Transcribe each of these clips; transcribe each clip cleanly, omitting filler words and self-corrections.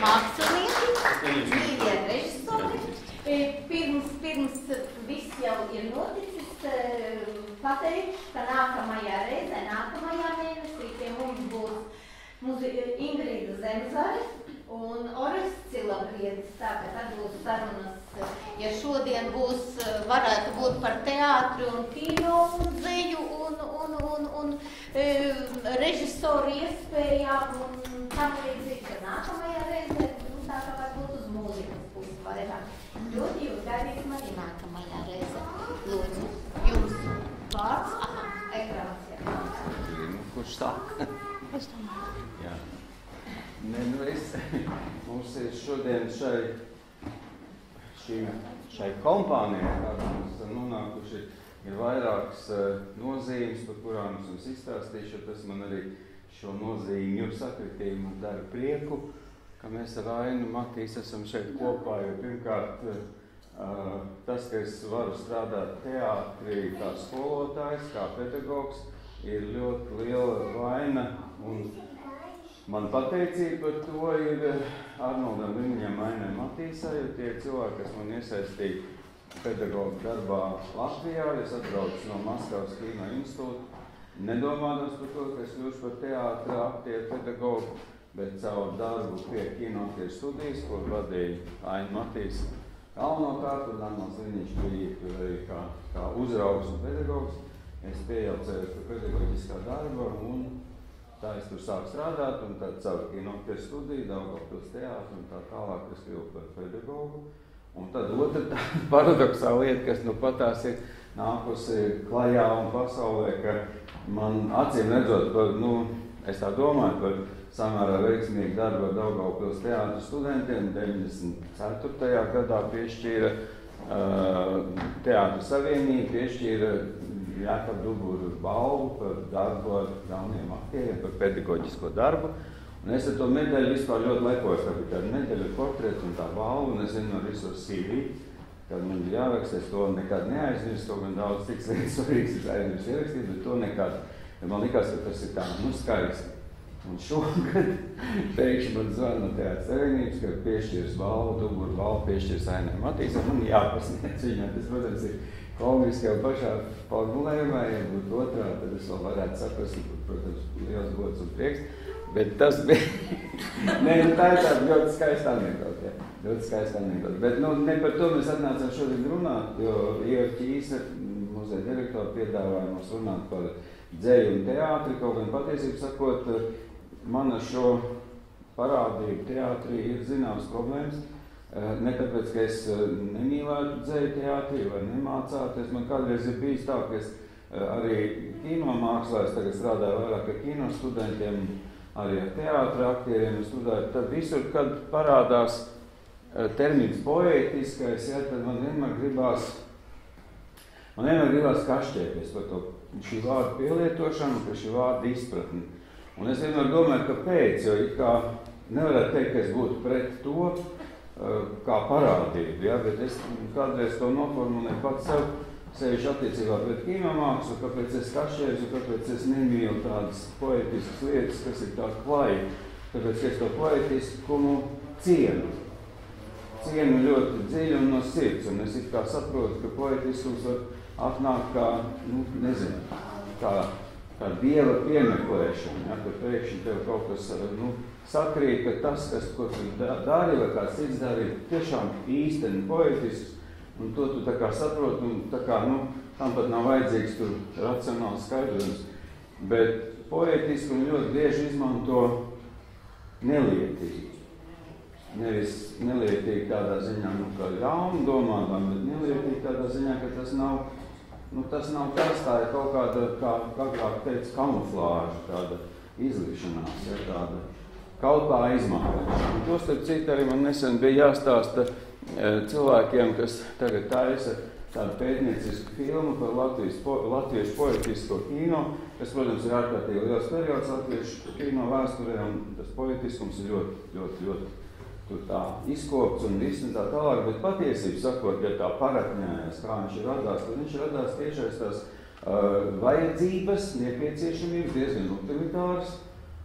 mākslinieki, mīļie režisori. Pirms viss jau ir noticis, pateikšu, ka nākamajā reizē, nākamajā mēnesī pie mums būs Ingrīda Zemzare un Orests Cilabriedis. Tāpēc tad būs sarunas, ja šodien varētu būt par teātri un kino un dzeju un režisoru iespējām un tam līdzīgi, ka nākamajā reizē tā kā varbūt uz mūzikas pusi vairāk. Ļoti jūs gaidīt mani nākamajā reizē. Lūdzu, jums vārds. Aha, ekrāns, jā. Kurš sāk? Jā. Nē, nu mums ir šodien šai kompānijai, kādā mums esam nonākuši, ir vairākas nozīmes, par kurām es jums izstāstīšu. Tas man arī šo nozīmju sakritījumu dara prieku, ka mēs ar Ainu Matīs esam šeit kopā, jo pirmkārt tas, ka es varu strādāt teātrī kā skolotājs, kā pedagogs, ir ļoti liela vaina un man pateicība par to ir Arnoldam Limiņam, Ainai Matīsai, jo tie cilvēki, kas man iesaistīja pedagogu darbā Latvijā, es atbraucu no Maskavas Kino institūta, nedomādams par to, ka es kļūšu par teātra aktieru pedagogu, bet caur darbu pie kino aktieru studijas, ko vadīja Aina Matīs galvenokārt, un Arnolds Limiņš bija arī kā uzraugs un pedagogs. Es pieejaucējos par pedagoģiskā darba, un tā es tur sāku strādāt, un tad caur kino aktieru studiju, Daugavpils teātru, un tā tālāk es kļuvu par pedagogu. Un tad otra tā paradoksāla lieta, kas nu patās ir nākusi klajā un pasaulē, ka man acīm redzot par, es tā domāju par samērā veiksmīgu darbu ar Daugavpils teātru studentiem. 94. gadā piešķīra Teātru savienība, piešķīra Jākab Duburu balvu par darbu ar jauniem aktieriem, par pedagoģisko darbu. Un es ar to medaļu vispār ļoti lepojos, ka bija tāda medaļa, portrets un tā balva, un es zinu no visos CV, kad man bija jāraksta, es to nekad neaizmirstu, to gan daudz tik svarīgs es aizmirstu ierakstīt, bet to nekad. Man likās, ka tas ir tā, skaisti. Un šogad pēkšņi man zvana no Teātras savienības, ka piešķirs balvu, Duburu balvu piešķirs Ainai Matīsai, man jāpasniedz viņai. Tas, protams, ir komiski jau pašā formulējumā, ja būtu otrā, tad es vēl varētu saprast, protams, liels gods un prieks. Bet tas bija... Nē, tā ir tāda ļoti skaista anekdote, jā. Ļoti skaista anekdote. Bet, ne par to mēs atnācām šodien runāt, jo Ieva Ķīse, muzeja direktora, piedāvāja mums runāt par dzeju un teātri, kaut gan patiesību sakot, man ar šo parādību teātrī ir zināmas problēmas. Ne tāpēc, ka es nemīlētu dzeju teātrī vai nemācāties. Man kādreiz ir bijis tā, ka es arī kino mākslā, es tagad strādāju vairāk ar kino studentiem, arī ar teātra aktieriem studēju. Tad visur, kad parādās termins poētiskais, ja, tad man vienmēr gribās kašķēties par to šī vārda pielietošanu, par šī vārda izpratni. Un es vienmēr domāju, kāpēc, jo it kā nevarētu teikt, ka es būtu pret to kā parādību, ja, bet es kādreiz to noformulēju pats sevišķi attiecībā pret kinomākslu, kāpēc es kašķējos un kāpēc es nemīlu tādas poetiskas lietas, kas ir tā klai, tāpēc es to poetiskumu cienu. Cienu ļoti dziļi un no sirds, un es it kā saprotu, ka poetiskums var atnākt kā, kā dieva piemeklēšana, ja, ka pēkšņi tev kaut kas, sakrīt, ka tas, ko tu dari vai kāds cits dari, tiešām īsteni poetisks, un to tu tā kā saproti, un tā kā, tam pat nav vajadzīgs tur racionāls skaidrojums. Bet poetiskumu ļoti bieži izmanto nelietīgi. Nevis nelietīgi tādā ziņā, kā ļaunu domātām, bet nelietīgi tādā ziņā, ka tas nav tas, tā ir kaut kāda, kā agrāk teica, kamuflāža, tāda izlikšanās, ja, tāda kaut kā izmantošana. Un to starp citu arī man nesen bija jāstāsta cilvēkiem, kas tagad taisa tādu pētniecisku filmu par latviešu poetisko kino, kas, protams, ir ārkārtīgi liels periods latviešu kino vēsturē, un tas poetiskums ir ļoti, ļoti, ļoti tur tā izkopts un viss un tā tālāk, bet patiesību sakot, ja tā parakņājās, kā viņš ir radās, tad viņš radās tiešais tās vajadzības, nepieciešamības, diezgan utilitāras,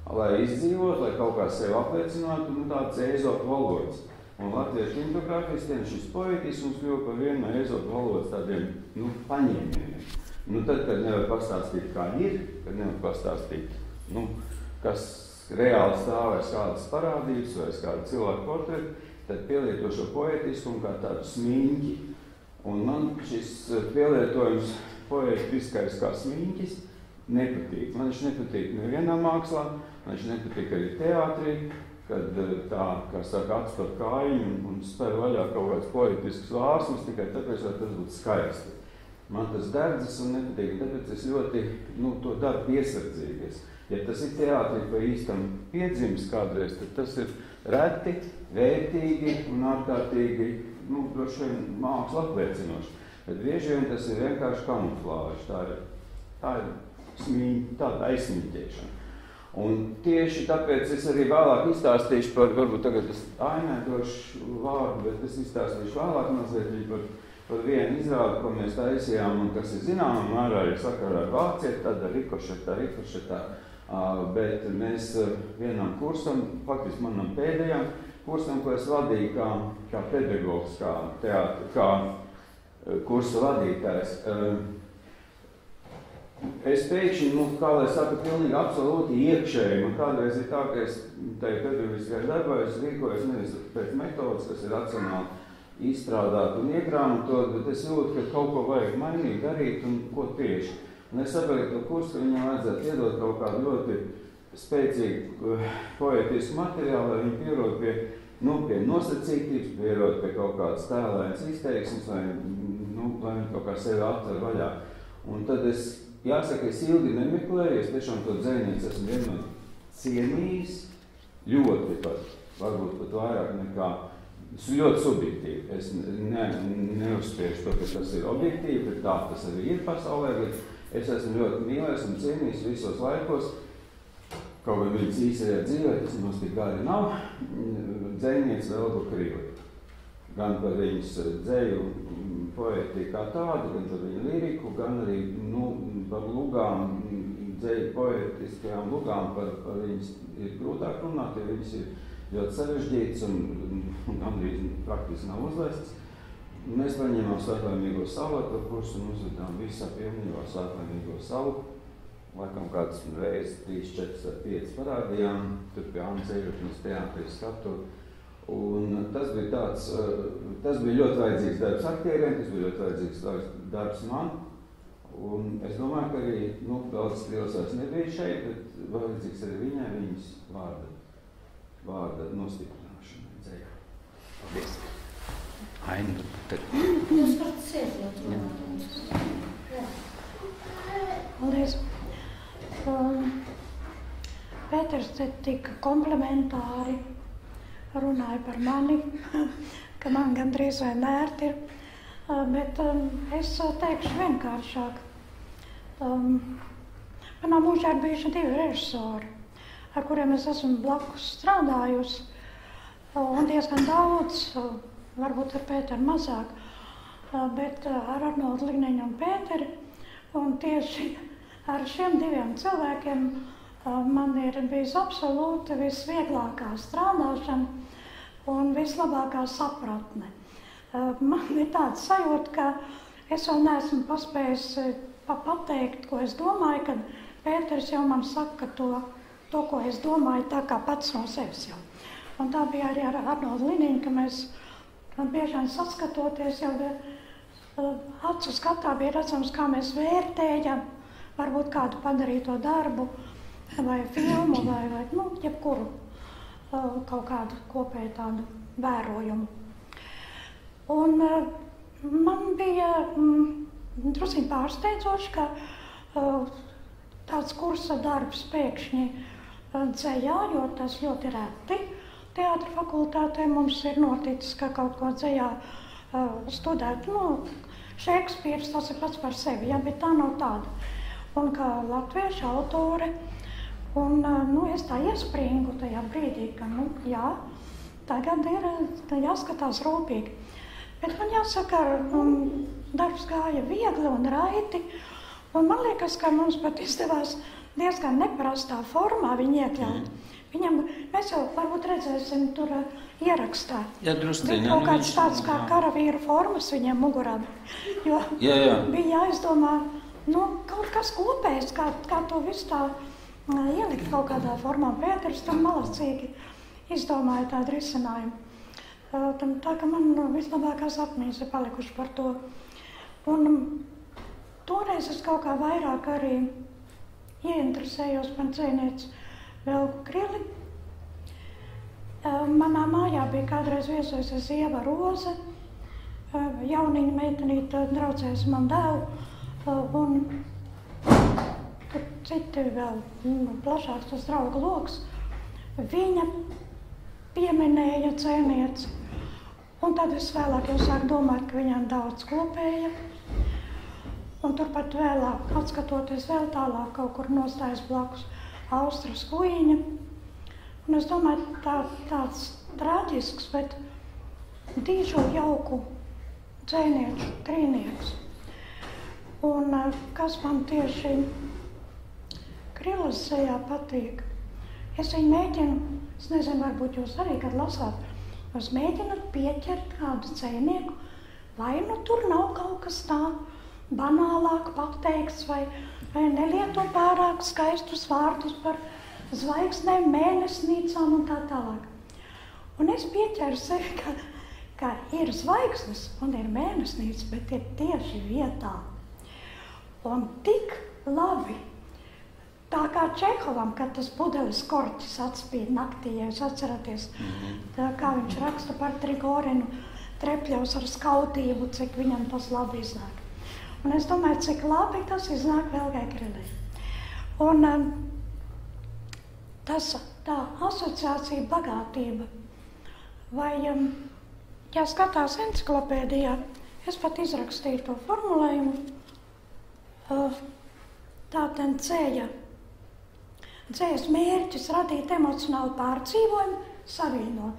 lai izdzīvot, lai kaut kā sevi apliecinātu, nu tāds Ēzopa valodas. Un latviešu intogrāfistiem šis poetisms kļuva par vienu no Ēzopa valodas tādiem, nu, paņēmieniem. Nu, tad, kad nevar pastāstīt, kā ir, kad nevar pastāstīt, nu, kas reāli stāvēs kādas parādības vai kādu cilvēku portretu, tad pielieto šo poetiskumu kā tādu smiņķi. Un man šis pielietojums poetiskais kā smiņķis nepatīk. Man viņš nepatīk nevienā mākslā, man viņš nepatīk arī teātrī, kad tā, kā saka, atspēr kājiņu un spēr vaļā kaut kāds poetisks vārsmas tikai tāpēc, lai tas būtu skaisti. Man tas derdzas un nepatīk, tāpēc es ļoti, nu, to daru piesardzīties. Ja tas ir teātrī pa īstam piedzimis kādreiz, tad tas ir reti, vērtīgi un ārkārtīgi, nu, droši vien māksla apliecinoši. Bet bieži vien tas ir vienkārši kamuflāža, tā ir tāda aizsmiņķēšana. Un tieši tāpēc es arī vēlāk izstāstīšu par, varbūt tagad es ainēdošu vārdu, bet es izstāstīšu vēlāk mazliet par vienu izrādi, ko mēs taisījām un kas ir zināmā mērā arī sakarā ar vācietu, tad ar rikošetā. Bet mēs vienam kursam, faktiski manam pēdējām kursam, ko es vadīju kā pedagogs, kā kursa vadītājs. Es pēkšņi, nu, kā lai saka, pilnīgi absolūti iekšēji. Man kādreiz ir tā, ka es tajā pedagogiskajā darbā es rīkojos nevis pēc metodas, kas ir racionāli izstrādāt un iegrāmatot, bet es jūtu, ka kaut ko vajag mainīt, darīt un ko tieši. Un es saprotu to kursu, ka viņam vajadzētu iedot kaut kādu ļoti spēcīgu poetisku materiālu, lai viņi pierod pie nosacītības, pierod pie kaut kādas tēlēnas izteiksmes, lai viņi kaut kā sevi atver vaļā. Un tad jāsaka, es ilgi nemeklēju, es tiešām to dzejnieci esmu vienmēr cienījis, ļoti pat, varbūt pat vairāk nekā. Tas ir ļoti subjektīvi. Es neuzspiešu to, ka tas ir objektīvi, bet tā tas arī ir pasaulē. Es esmu ļoti mīlējis un cienījis visos laikos, kaut gan viņas īsajā dzīvē, tas mums tik gari nav, dzejnieci Velgu Krīli. Gan par viņas dzeju poētiku kā tādu, gan par viņu liriku, gan arī par lugām, dzeju poētiskajām lugām, par viņas ir grūtāk runāt, jo viņas ir ļoti sarežģīts un gandrīz praktiski nav uzlaists. Mēs paņēmām Svētlaimīgo salu ar to kursu un uzvedām visā pilnībā Svētlaimīgo salu. Laikam kāds reiz 3, 4, 5 parādījām, tur pie Ānas Eirupnes teātris skatu. Un tas bija ļoti vajadzīgs darbs aktieriem, tas bija ļoti vajadzīgs darbs man. Un es domāju, ka arī, daudz Lielsās nebija šeit, bet vajadzīgs arī viņai viņas vārda nostiprināšana dzejā. Paldies. Aina, tad... Jūs varat sēdēt. Paldies. Pēters te tik komplementāri runāja par mani, ka man gandrīz vai nērti ir, bet es teikšu vienkāršāk. Manā mūžā ir bijuši 2 režisori, ar kuriem es esmu blakus strādājusi, un diezgan daudz, varbūt ar Pēteru mazāk, bet ar Arnoldu Ligniņu un Pēteri, un tieši ar šiem 2 cilvēkiem man ir bijis absolūti visvieglākā strādāšana un vislabākā sapratne. Man ir tāds sajūta, ka es vēl neesmu paspējusi pateikt, ko es domāju, kad Pēters jau man saka to, ko es domāju, tā kā pats no sevis jau. Un tā bija arī ar Arnoldu Ligniņu, ka mēs bieži vien saskatoties jau acu skatā bija redzams, kā mēs vērtējam varbūt kādu padarīto darbu vai filmu vai jebkuru kaut kādu kopēju tādu vērojumu. Un man bija drusku pārsteidzoši, ka tāds kursa darbs pēkšņi dzejā, jo tas ļoti reti teātra fakultātē mums ir noticis, ka kaut ko dzejā studēt. Šekspīrs tas ir pats par sevi, ja, bet tā nav tāda. Un kā latviešu autore, un es tā iespringu tajā brīdī, ka, tagad ir jāskatās rūpīgi. Bet man jāsaka, darbs gāja viegli un raiti, un man liekas, ka mums pat izdevās diezgan neparastā formā viņi iekļaut. Viņam, mēs jau varbūt redzēsim tur ierakstā. Jā, drusciņ. Kaut kāds tāds kā karavīru formas viņam mugurā. Jo bija jāizdomā, kaut kas kopējs, kā to visu tā ielikt kaut kādā formā. Pēters tam malacīgi izdomāja tādu risinājumu. Tā ka man vislabākās atmiņas ir palikuši par to. Un toreiz es kaut kā vairāk arī ieinteresējos par dzejnieci Velku Krili. Manā mājā bija kādreiz viesojusies Ieva Roze, jauniņa meitenīte draudzējas man dēlu, un tur citi vēl plašāks tas draugu loks. Viņa pieminēja dzejnieci, un tad es vēlāk jau sāku domāt, ka viņām daudz kopēja. Un turpat vēlāk, atskatoties vēl tālāk, kaut kur nostājas blakus Austra Skuiņa. Un es domāju, tāds traģisks, bet dīžo jauku dzejnieču krīnieks. Un kas man tieši Krilas sejā patīk, es viņu mēģinu, es nezinu, varbūt jūs arī, kad lasāt, jūs mēģināt pieķert kādu dzejnieku, vai tur nav kaut kas tā banālāk pateikts, vai nelieto pārāk skaistus vārdus par zvaigznēm, mēnesnīcām un tā tālāk. Un es pieķeru sevi, ka ir zvaigznes un ir mēnesnīca, bet ir tieši vietā. Un tik labi, tā kā Čehovam, kad tas pudeles korķis atspīd naktī, ja jūs atceraties, tā kā viņš raksta par Trigorinu trepļos ar skautību, cik viņam tas labi iznāk. Un es domāju, cik labi tas iznāk Velgai Krilei. Un tā asociācija bagātība, vai, ja skatās enciklopēdijā, es pat izrakstīju to formulējumu, tātad dzējas mērķis radīt emocionālu pārdzīvojumu, savienot.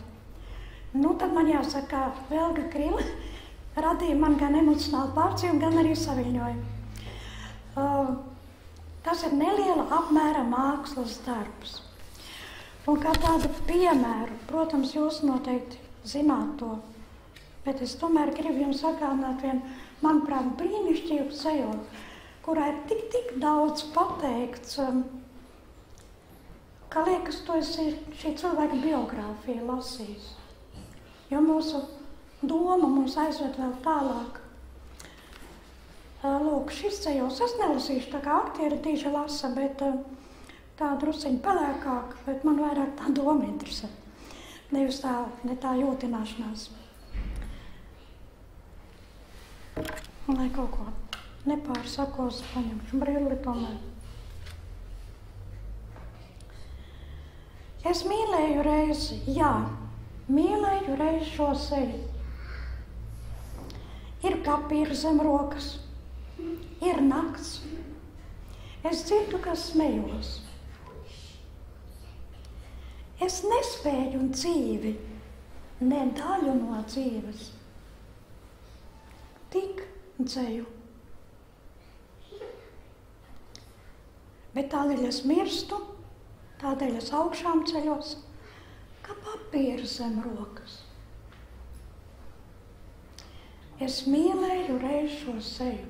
Tad man jāsaka, Velga Krile radīja man gan emocionālu pārdzīvumu, gan arī saviņojumu. Tas ir neliela apmēra mākslas darbs. Un kā tādu piemēru, protams, jūs noteikti zināt to, bet es tomēr gribu jums atgādināt vienu, manuprāt, brīnišķīgu dzejoli, kurā ir tik daudz pateikts, ka liekas, to es šī cilvēka biogrāfija lasījis. Jo mūsu doma mums aizved vēl tālāk. Lūk, šis ceļos es nelasīšu, tā kā aktieri tīši lasa, bet tā drusciņi pelēkāk, bet man vairāk tā doma interesē. Nevis ne tā jūtināšanās. Lai kaut ko nepārsakos, paņemšu brilli tomēr. Es mīlēju reizi, mīlēju reizi šo seju. Ir papīra zem rokas, ir nakts. Es dzirdu, ka smejos. Es nespēju dzīvi, ne daļu no dzīves. Tik dzeju. Bet tādēļ es mirstu, tādēļ es augšām ceļos, ka papīra zem rokas. Es mīlēju reiz šo seju,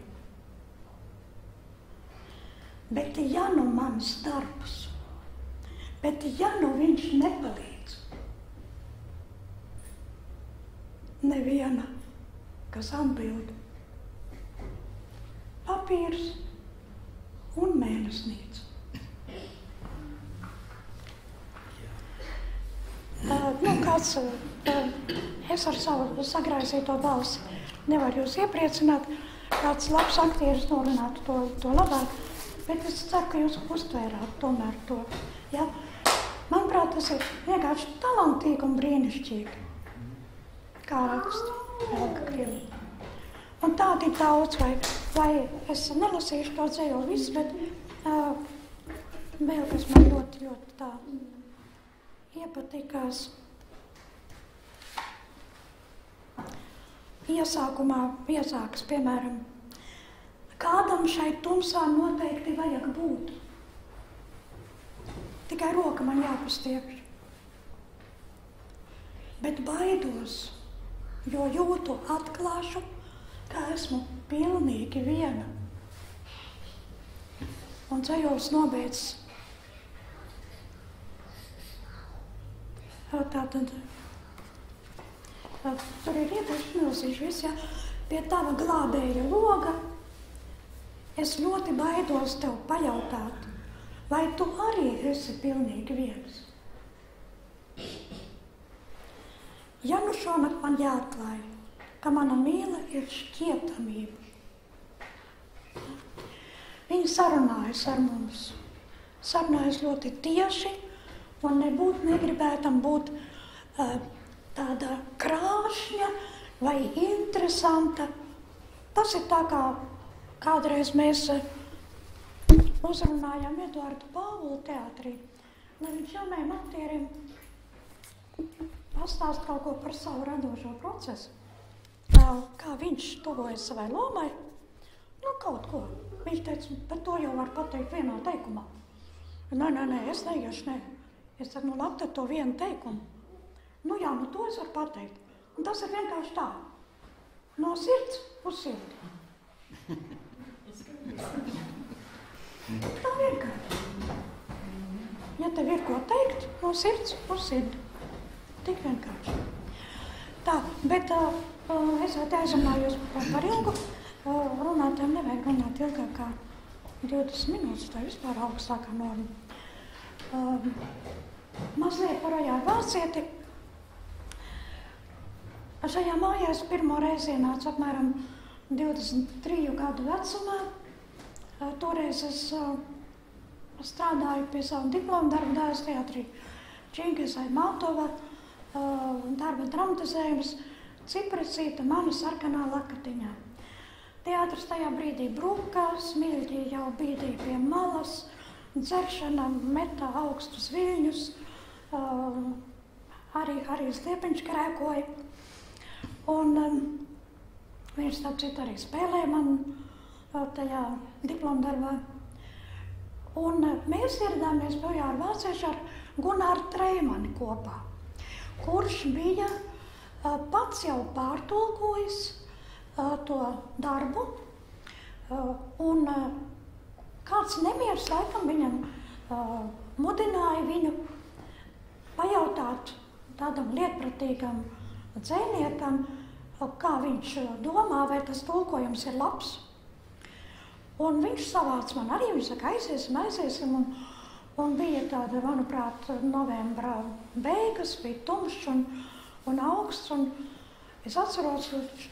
bet ja nu mans darbs, bet ja nu viņš nepalīdz, neviena, kas atbild, papīrs un mēnesnīca. Kāds, es ar savu sagraisīto balsi nevaru jūs iepriecināt, kāds labs aktieris norunātu to labāk, bet es ceru, ka jūs uztvērāt tomēr to. Ja? Manuprāt, tas ir vienkārši talantīgi un brīnišķīgi, kā raksta Velga Krile. Un tādi daudz, vai es nelasīšu to dzejoli visu, bet vēl kas man ļoti, ļoti tā iepatikās. Iesākumā iesākas, piemēram, kādam šai tumsā noteikti vajag būt. tikai roka man jāpastiepš. Bet baidos, jo jūtu atklāšu, ka esmu pilnīgi viena. Un ceļos nobeidzas. Tātad, tur ir ieteikts milzīši viss, ja pie tava glābēja loga es ļoti baidos tev pajautāt, vai tu arī esi pilnīgi viens. Ja nu šonakt man jāatklāj, ka mana mīla ir šķietamība. Viņi sarunājas ar mums. Sarunājas ļoti tieši un negribētam būt tāda krāšņa vai interesanta. Tas ir tā, kā kādreiz mēs uzrunājām Eduardu Pāvulu teātrī, lai viņš jaunajiem aktieriem pastāst kaut ko par savu radošo procesu, kā viņš tuvojas savai lomai, kaut ko. Viņš teica, bet to jau var pateikt vienā teikumā. Nē, es neiešu, nē. Es saku, labi, tad to vienu teikumu. Jā, to es varu pateikt. Un tas ir vienkārši tā. No sirds uz sirdi. Tā vienkārši. Ja tev ir ko teikt, no sirds uz sirdi. Tik vienkārši. Tā, bet es aizrunājos par ilgu. Runātājiem nevajag runāt ilgāk kā 20 minūtes, tā vispār augstākā norma. Mazliet par Ojāru Vācieti. Šajā mājā es pirmo reizi ienācu apmēram 23 gadu vecumā. Toreiz es strādāju pie savu diplomu darbu Dājas teātrī Čingiz Aimātova, darba dramatizējums Cipresīta mana sarkanā lakatiņā. Teātris tajā brīdī bruka, smilģi jau bīdīja pie malas, dzeršana metā augstus viļņus, arī Stiepiņš krēkoja. Un viņš starp citu arī spēlēja man tajā diploma darbā. Un mēs ieradāmies pie Ojāra Vācieša ar Gunāru Treimani kopā, kurš bija pats jau pārtulkojis to darbu, un kāds nemieris laikam viņam mudināja viņu pajautāt tādam lietpratīgam dzejniekam, kā viņš domā, vai tas tulkojums ir labs. Un viņš savāc man arī, viņš saka, aiziesim, un bija tāda, manuprāt, novembra beigas, bija tumšs un augsts, un es atceros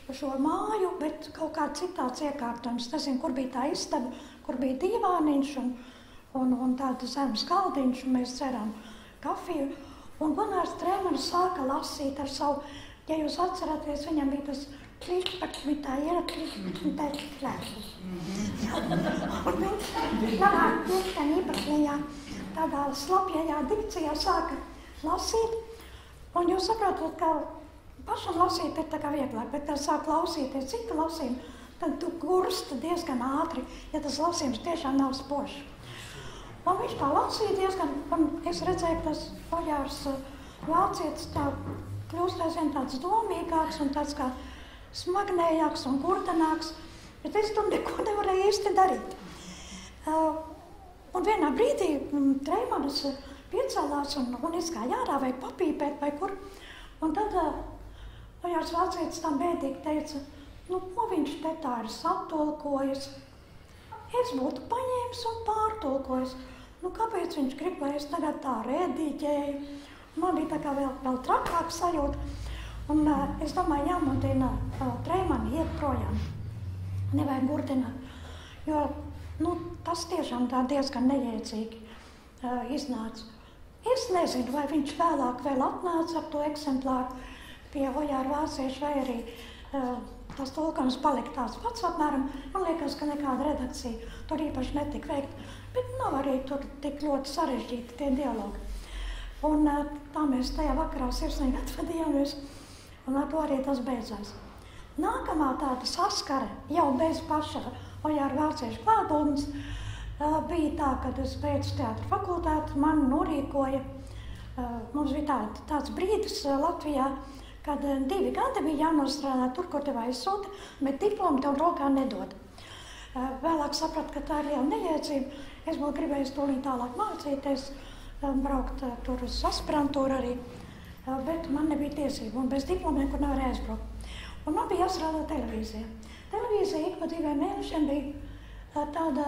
šo māju, bet kaut kā citāds iekārtojums. Es nezinu, kur bija tā istaba, kur bija divāniņš un tāda zemes galdiņš, un mēs dzerām kafiju. Un Gunārs Treimanis sāka lasīt ar savu, ja jūs atceraties, viņam bija tas klikpakmitā, un viņš tādā diezgan īpašajā, tādā slapjajā dikcijā sāka lasīt. Un jūs saprotat, ka pašam lasīt ir tā kā vieglāk, bet, kad sāk klausīties citu lasījumu, tad tu gursti diezgan ātri, ja tas lasījums tiešām nav spožs. Un viņš tā lasīja diezgan, un es redzēju, ka tas Ojārs Vācietis tā kļūst aizvien tāds domīgāks un tāds kā smagnējāks un kurtenāks, bet es tur neko nevarēju īsti darīt. Un vienā brīdī Treimanis piecēlās un izgāja ārā vai papīpēt vai kur, un tad Ojārs Vācietis tam bēdīgi teica, ko viņš te tā ir satulkojis. Es būtu paņēmis un pārtulkojis. Kāpēc viņš grib, lai es tagad tā rēdīģēju? Man bija tā kā vēl trakāk sajūta. Un es domāju, jāmudina Treimani iet projām. Nevajag gurdināt. Jo tas tiešām tā diezgan nejēdzīgi iznāca. Es nezinu, vai viņš vēlāk vēl atnāca ar to eksemplāru pie Ojāra Vācieša, vai arī tas tulkojums palika tāds pats apmēram. Man liekas, ka nekāda redakcija tur īpaši netika veikta, bet nav arī tur tik ļoti sarežģīti tie dialogi. Un tā mēs tajā vakarā sirsnīgi atvadījāmies, un ar to arī tas beidzās. Nākamā tāda saskare jau bez paša Ojāra Vācieša klātbūtnes Bija tā, kad es beidzu teātra fakultāti, man norīkoja, mums bija tāds brīdis Latvijā, kad 2 gadi bija jānostrādā tur, kur tev aizsūta, bet diplomu tev rokā nedod. Vēlāk sapratu, ka tā ir liela nejēdzība. Es būtu gribējis tūlīt tālāk mācīties, braukt tur uz aspirantūru arī, bet man nebija tiesība, un bez diploma nekur nevarēja aizbraukt. Un man bija jāstrādā televīzijā. Televīzija ik pa 2 mēnešiem bija tāda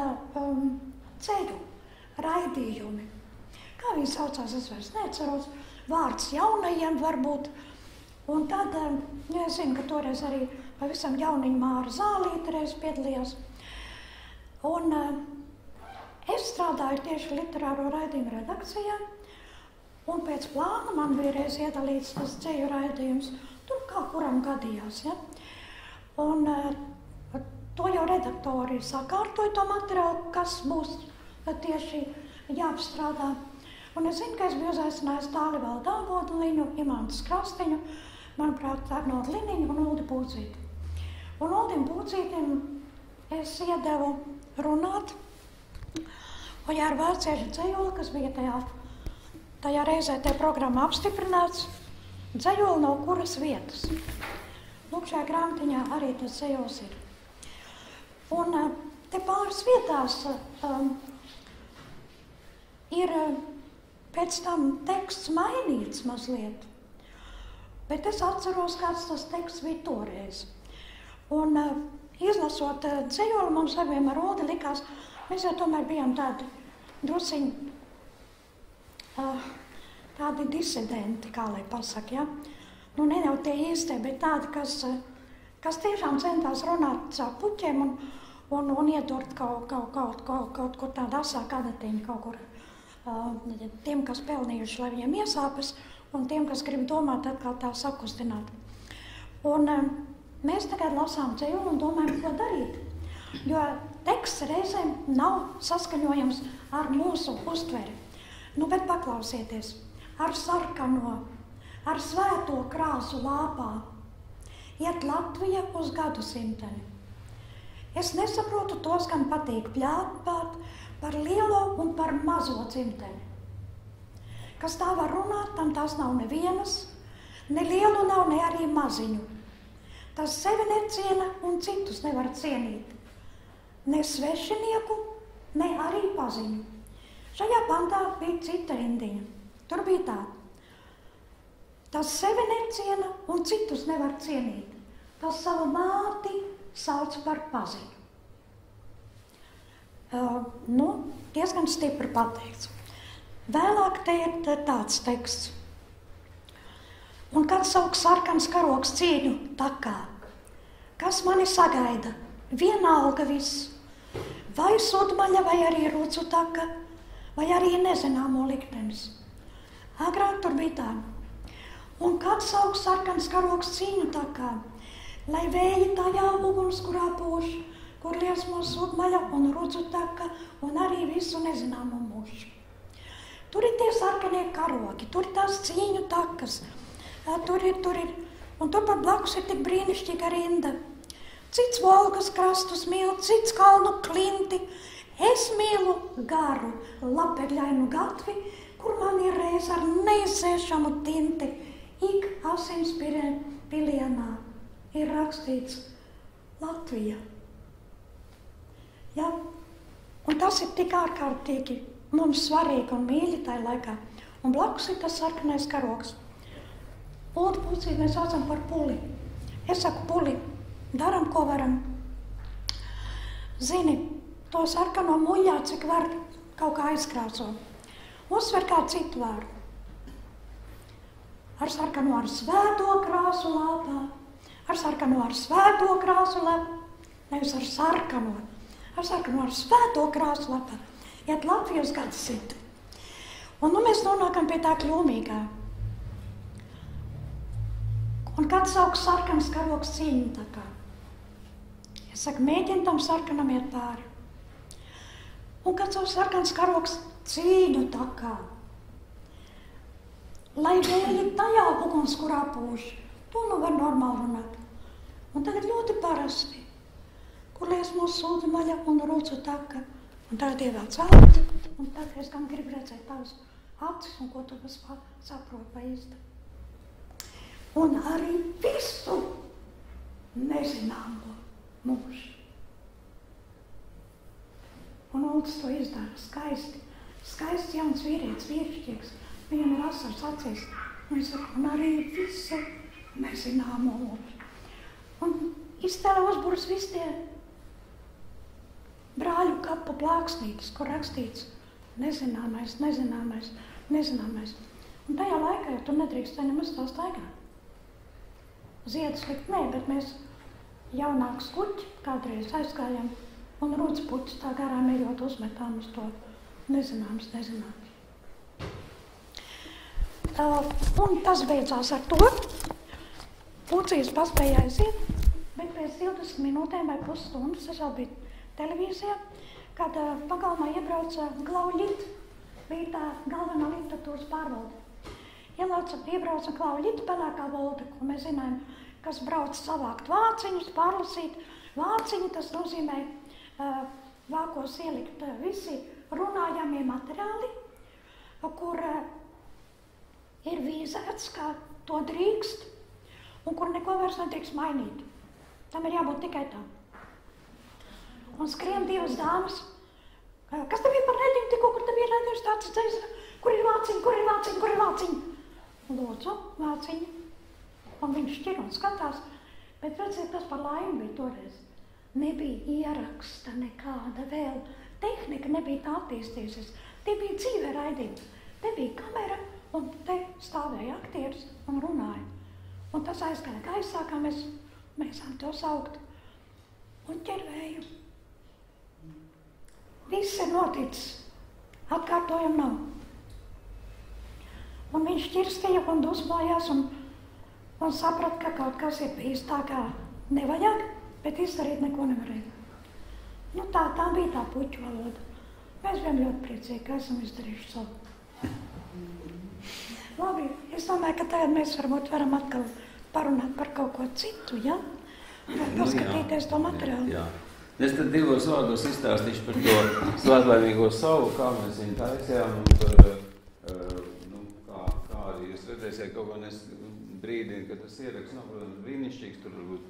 ceļu raidījumi. Kā viņi saucās, es vairs neatceros, vārds jaunajiem varbūt. Un tad, es zinu, ka toreiz arī pavisam jauniņa Māra Zālīte reiz piedalījās. Un es strādāju tieši literāro raidījumu redakcijā, un pēc plāna man bija reiz iedalīts tas ceļu raidījums, tur kā kuram gadījās, ja? Un to jau redaktori sakārtoja to materiālu, kas būs tieši jāapstrādā. Un es zinu, ka es biju uzaicinājis Tālivaldu Dāvodliņu, Imantu Krastiņu, manuprāt, Arnoldu Liniņu un Uldi Būcīti. Un Uldim Būcītim es iedevu runāt Ojāra Vārcieša dzejoli, kas bija tajā reizē tajā programmā apstiprināts, dzejoli no kuras vietas. Lūk, šajā grāmatiņā arī tas dzejols ir. Un te pāris vietās ir pēc tam teksts mainīts mazliet, bet es atceros, kāds tas teksts bija toreiz. Un izlasot dzejoli, mums abiem ar Uldi likās, mēs jau tomēr bijām tādi drusciņi, tādi disidenti, kā lai pasaka, ja? Nu, ne jau tie īstie, bet tādi, kas tiešām centās runāt caur puķiem un iedurt kaut kur tādu asāku adatiņu kaut kur tiem, kas pelnījuši, lai viņiem iesāpes, un tiem, kas grib domāt, atkal tā sakustināt. Un mēs tagad lasām dzejoli un domājam, ko darīt, jo teksts reizēm nav saskaņojams ar mūsu uztveri. Nu, bet paklausieties, ar sarkano, ar svēto krāsu lāpā iet Latvija uz gadsimteni. Es nesaprotu tos, kam patīk pļāpāt par lielo un par mazo dzimteni. Kas tā var runāt, tam tās nav nevienas, ne lielu nav, ne arī maziņu. Tas sevi neciena un citus nevar cienīt. Ne svešinieku, ne arī paziņu. Šajā pantā bija cita rindiņa. Tur bija tā. Tas sevi neciena un citus nevar cienīt. Tas savu māti sauc par paziņu. Diezgan stipri pateikts. Vēlāk te ir tāds teksts. Un kad sauc sarkans karogs cīņu takā, kas mani sagaida, vienalga viss, vai sudmaļa, vai arī rucu taka, vai arī nezināmo liktenis. Agrāk tur bija tā. Un kad sauc sarkans karogs cīņu takā, lai vēji tajā ugunskurā pūš, kur liesmo sudmaļa un rucu taka, un arī visu nezināmo mūšu. Tur ir tie sarkanie karogi, tur ir tās cīņu takas, tur ir, un tur par blakus ir tik brīnišķīga rinda. Cits Volgas krastus mīl, cits kalnu klinti, es mīlu garu, lapegļainu gatvi, kur man ir reiz ar neizsēšamu tinti, ik asins pilienā ir rakstīts Latvija. Ja? Un tas ir tik ārkārtīgi mums svarīgi un mīļi tajā laikā. Un blakus ir tas sarkanais karogs. Uldi Būcīti mēs saucam par puli. Es saku puli, daram, ko varam. Zini, to sarkano muļā, cik var kaut kā aizkrāso. Uzsver kā citu vārdu. Ar sarkano ar svēto krāsu lāpā. Ar sarkano ar svēto krāsu lāpā. Nevis ar sarkano. Ar sarkano ar svēto krāsu lāpā. Iet Latvijas gadsimtu. Un nu mēs nonākam pie tā kļūmīgā. Un kad sauc sarkans karogs cīņu takā. Es saku, mēģini tam sarkanam iet pāri. Un kad sauc sarkans karogs cīņu takā. Lai vēji tajā ugunskurā pūš. To nu var normāli runāt. Un tagad ļoti parasti, kur liesmo sudmaļa un rucu taka, Un tagad ievelc acis, un tagad es gan gribu redzēt tavas acis, un ko tu saproti pa īsti. Un arī visu nezināmo mūžu. Un Ulds to izdara skaisti. Skaists jauns vīrietis, vīrišķīgs. Viņam ir asars acīs. Un viņš saka, un arī visu nezināmo mūžu. Un iztēlē uzbūras visi tie brāļu kapu plāksnītes, kur rakstīts nezināmais, nezināmais, nezināmais. Un tajā laikā, ja tu nedrīkst nemaz tā staigāt. Ziedus likt, nē, bet mēs jaunāks kuķi kādreiz aizgājām un rūdz puķis tā garām ejot uzmetām uz to nezināms. Un tas beidzās ar to. Pucīs paspēja aiziet, bet pēc 20 minūtēm vai pusstundas es vēl biju televīzijā, kad pagalmā iebrauca Klau Ļita, bija tā galvenā literatūras pārvalde. Iebrauca Klau Ļita, pelēkā volde, ko mēs zinājām, kas brauc savākt vāciņus, pārlasīt. Vāciņi tas nozīmē vākos ielikt visi runājamie materiāli, kur ir vīzēts, ka to drīkst un kur neko vairs nedrīkst mainīt. Tam ir jābūt tikai tā. Un skrien divas dāmas. Kas tev ir par rediņu tikko, kur tev ir rediņš tāds dzēs? Kur ir vāciņi? Lūdzu, vāciņi. Un viņš šķir un skatās. Bet redziet, tas par laimi bija toreiz. Nebija ieraksta nekāda vēl. Tehnika nebija tā attīstījusies. Tie bija dzīvē raidījumi. Te bija kamera un te stāvēja aktieris un runāja. Un tas aizgāja gaisā, kā mēs to saukt. Un ķervēju. Viss ir noticis. Atkārtojumu nav. Un viņš ķirstīja un dusmojās un saprat, ka kaut kas ir bijis tā, kā nevajag, bet izdarīt neko nevarēja. Nu tā bija tā puķu valoda. Mēs bijām ļoti priecīgi, ka esam izdarījuši savu. Labi, es domāju, ka tagad mēs varbūt varam atkal parunāt par kaut ko citu, ja? Vai paskatīties to materiālu. Jā. Es tad divos vārdos izstāstīšu par to svētlaimīgo savu, kā mēs viņu taisījām un par, kā arī jūs redzēsiet kaut ko brīdī, kad tas ieraksts nav, protams, brīnišķīgs, tur varbūt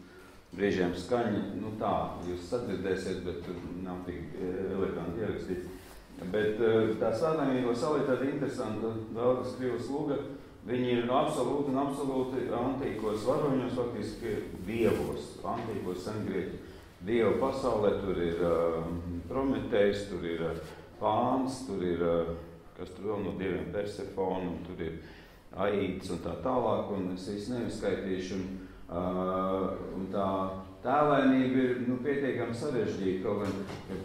brīžiem skaņi, tā, jūs sadzirdēsiet, bet tur nav tik eleganti ierakstīts. Bet tā svētlaimīgo savu ir tāda interesanta Velgas Krivas lūga. Viņi ir absolūti antīkos varoņos, faktiski dievos, antīkos sengrieķu dievu pasaulē. Tur ir Prometejs, tur ir Pāns, tur ir, kas tur vēl no dieviem, Persefona, tur ir Aīds un tā tālāk, un es visu neizskaitīšu. Un tā tēlainība ir pietiekami sarežģīta, kaut gan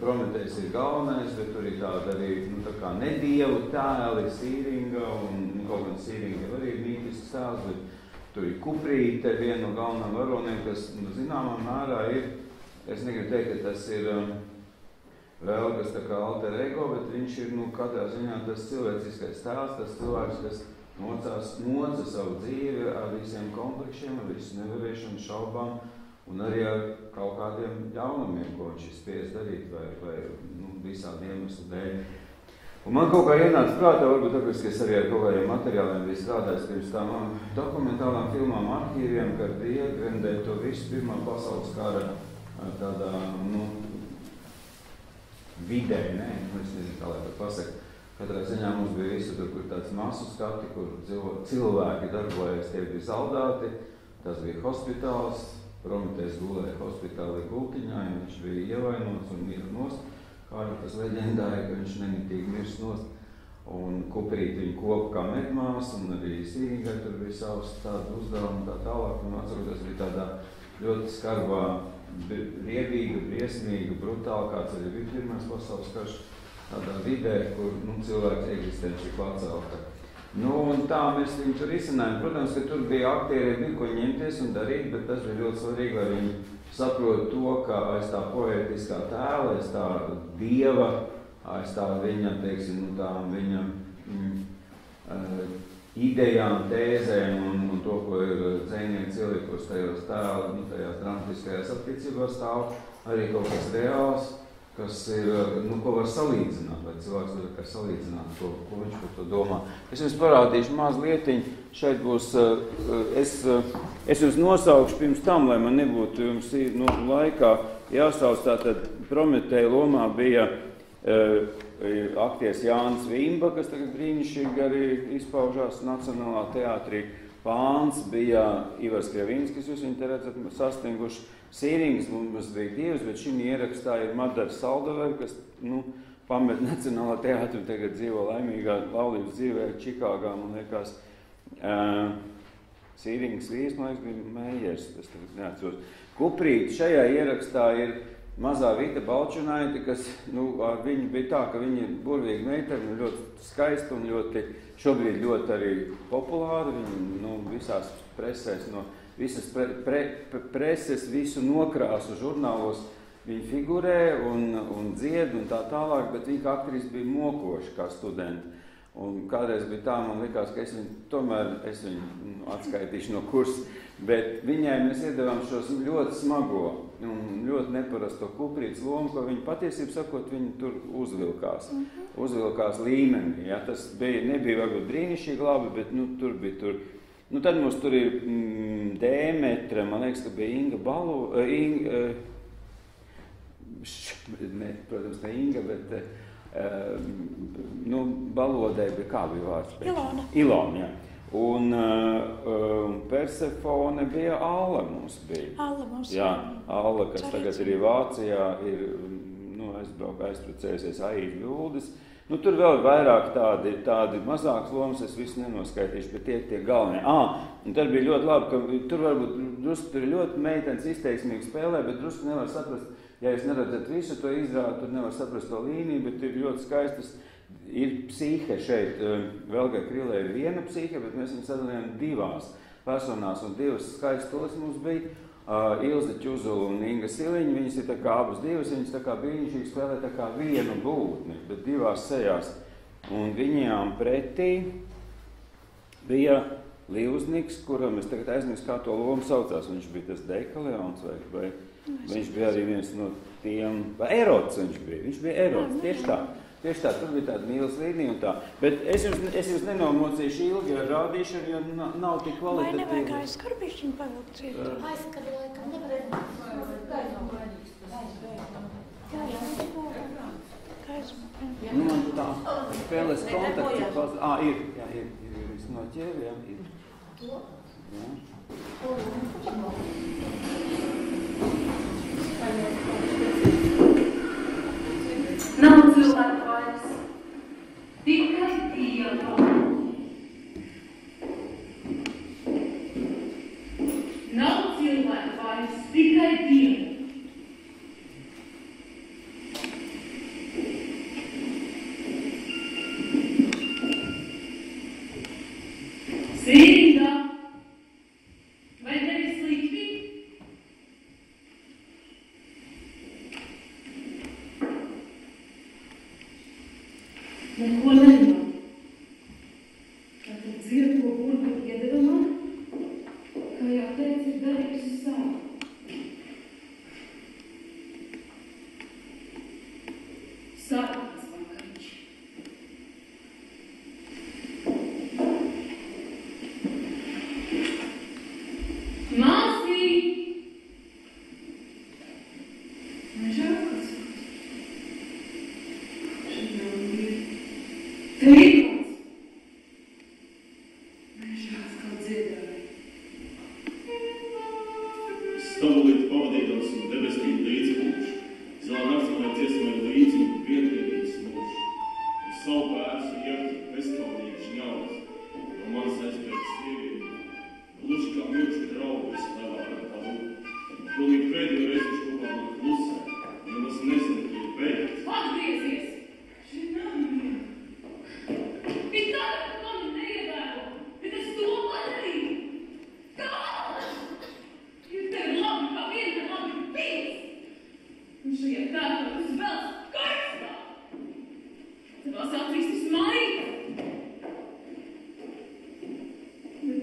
Prometejs ir galvenais, bet tur ir tāda arī tā kā nedievu tēli, Sīringa, un kaut gan Sīringa arī ir mītisks tēls, bet tur ir Kuprīte, viena no galvenām varoniem, kas zināmā mērā ir, es negribu teikt, ka tas ir vēl kas tā kā alter ego, bet viņš ir katrā ziņā tas cilvēciskais tēls, tas cilvēks, kas moca savu dzīvi ar visiem kompleksiem, ar visu nevarēšanu, šaubām un arī ar kaut kādiem jaunumiem, ko viņš ir spies darīt vai visādi iemeslu dēļ. Un man kaut kā ienāca prātā, varbūt tāpēc, ka es arī ar kaut kādiem materiāliem biju strādājis pirms tām dokumentālām filmām, arhīviem, kad iegrendē to visu Pirmā pasaules kara tādā, vidē, ne? Es nezinu, kā lai pat pasaka. Katrā ziņā mums bija visu tur, kur tāds masu skati, kur cilvēki darbojas, tie bija zaldāti. Tas bija hospitāls, Prometejs gulēja hospitālī gultiņā, ja viņš bija ievainots un mira nost. Kā arī tas leģendāja, ka viņš nemitīgi mirst nost. Un Kuprīti viņu kopa kā medmās, un arī Sīringai tur bija savs tādu uzdevumu tā tālāk. Un atceros, bija tādā ļoti skarbā, riebīga, briesmīga, brutāla, kāds arī bija Pirmais pasaules karš. Tādā vidē, kur cilvēks eksistence ir pacelta. Un tā mēs viņu tur izcinājām. Protams, ka tur bija aktieri, bija ko ņemties un darīt, bet tas bija ļoti svarīgi, lai viņi saprot to, ka aiz tā poētiskā tēla, aiz tā dieva, aiz tā viņa, viņa idejām, tēzēm un to, ko ir dzejnieki ielikuši tajos tēla, tajās dramatiskajās attiecībās stāv, arī kaut kas reāls. kas ir, nu, ko var salīdzināt, vai cilvēks var kā salīdzināt, ko viņš par to domā. Es jums parādīšu mazlietiņu, šeit būs, es jums nosaukšu pirms tam, lai man nebūtu jums laikā jāsauc, tātad Prometēja lomā bija aktieris Jānis Vimba, kas tagad brīnišķīgi arī izpaužās Nacionālā teātrī. Pāns bija Ivars Krevinskis, jūs viņu te redzat, sastinguši. Sīrings mums bija divas, bet šim ierakstā ir Madara Saldover, kas, pamet Nacionālā teātru, tagad dzīvo laimīgā laulības dzīvē Čikāgā, man liekas. Sīrings vīrs, man liekas, bija Meijers, tas tagad neatceros. Kuprīt šajā ierakstā ir mazā Vita Balčunaite, kas, ar viņu bija tā, ka viņa ir burvīga meitene, ļoti skaista un šobrīd ļoti arī populāra. Viņa, visās presēs, visas preses, visu nokrāsu žurnālos viņa figurē un dzied un tā tālāk, bet viņa kā aktrise bija mokoša kā studenta. Un kādreiz bija tā, man likās, ka es viņu atskaitīšu no kursa, bet viņai mēs iedevām šos ļoti smago un ļoti neparasto Kuprītes lomu, ko viņa patiesību sakot, viņa tur uzvilkās līmenī. Ja? Tas nebija varbūt brīnišķīgi labi, bet tur bija. Tad mums tur ir Dēmetre, man liekas, ka bija Inga protams, ne Inga, bet balodē bija, kā bija vārds? Ilona, jā. Un Persefone bija Alla mums bija. Alla mums jā, Alla, kas tagad ir Vācijā, ir aizprecējusies Aīda Ļuldis. Tur vēl vairāk tādi mazāks lomas, es visu nenoskaitīšu, bet tie galvenie. Un tad bija ļoti labi, ka tur varbūt drusku tur ļoti meitenes izteiksmīgi spēlē, bet drusku nevar saprast, ja jūs neredzat visu to izrādu, tad nevar saprast to līniju, bet ir ļoti skaistas. Ir psihe šeit, Velgai Krilē ir viena psihe, bet mēs viņu sadalījām divās personās, un divas skaistules mums bija. Ilze Čuzula un Inga Siliņa, viņas ir tā kā abas divas, viņas tā kā brīnišķīgi spēlē tā kā vienu būtni, bet divās sejās. Un viņām pretī bija Līvzniks, kuram es tagad aizmirstu, kā to lomu saucās. Viņš bija tas Dekaleons vai viņš bija arī viens no tiem, vai Erots viņš bija Erots, tieši tā, tur bija tāda mīlas līnija un tā. Bet es jums nenomocīšu ilgi ar rādīšanu, jo nav tik kvalitatīvi. Vai nevajag aizkarbišķiņu pavilkt ciet? Aizkarbi laikam nevarētu. Man tā spēlēs kontakts. Ir viss noķēri, jā. Nav cilvēku vairs, tikai Dieva. Nav cilvēku vairs, tikai Dieva. Sīrīgā, vai tevi slikti? Neko nemanā. Tātad dzird, ko burbu iedeva man, kā jau teicu, ir darījusi savu. Sarkans vakariņš. Māsī! Nežēlkas. Trīkots. Nežēlas kā dziedāja. Stāvolīt pavadītams un debestīm līdzi mūžu. Zilā naktsmalē dziesmai līdzi un vietvienības mūžu. Un savu pērsu iektu bezkaunīgi žņauts. No manas aizpēc sievieti. Gluži kā milču draugu es nevāru pavu. Pilnīgi pēdējo reizi viņš kopā man klusē. Un nemaz nezinu, ka ir beigts. Atgriezies! Šī nav viena. Ir tāda, ka mani neievēro, bet es to padarīju. Kāda? Ir tevi labi kā viena, labi bijis. Un šajā tērpā tas vēl karstā. Tavās acīs tas maita. Bet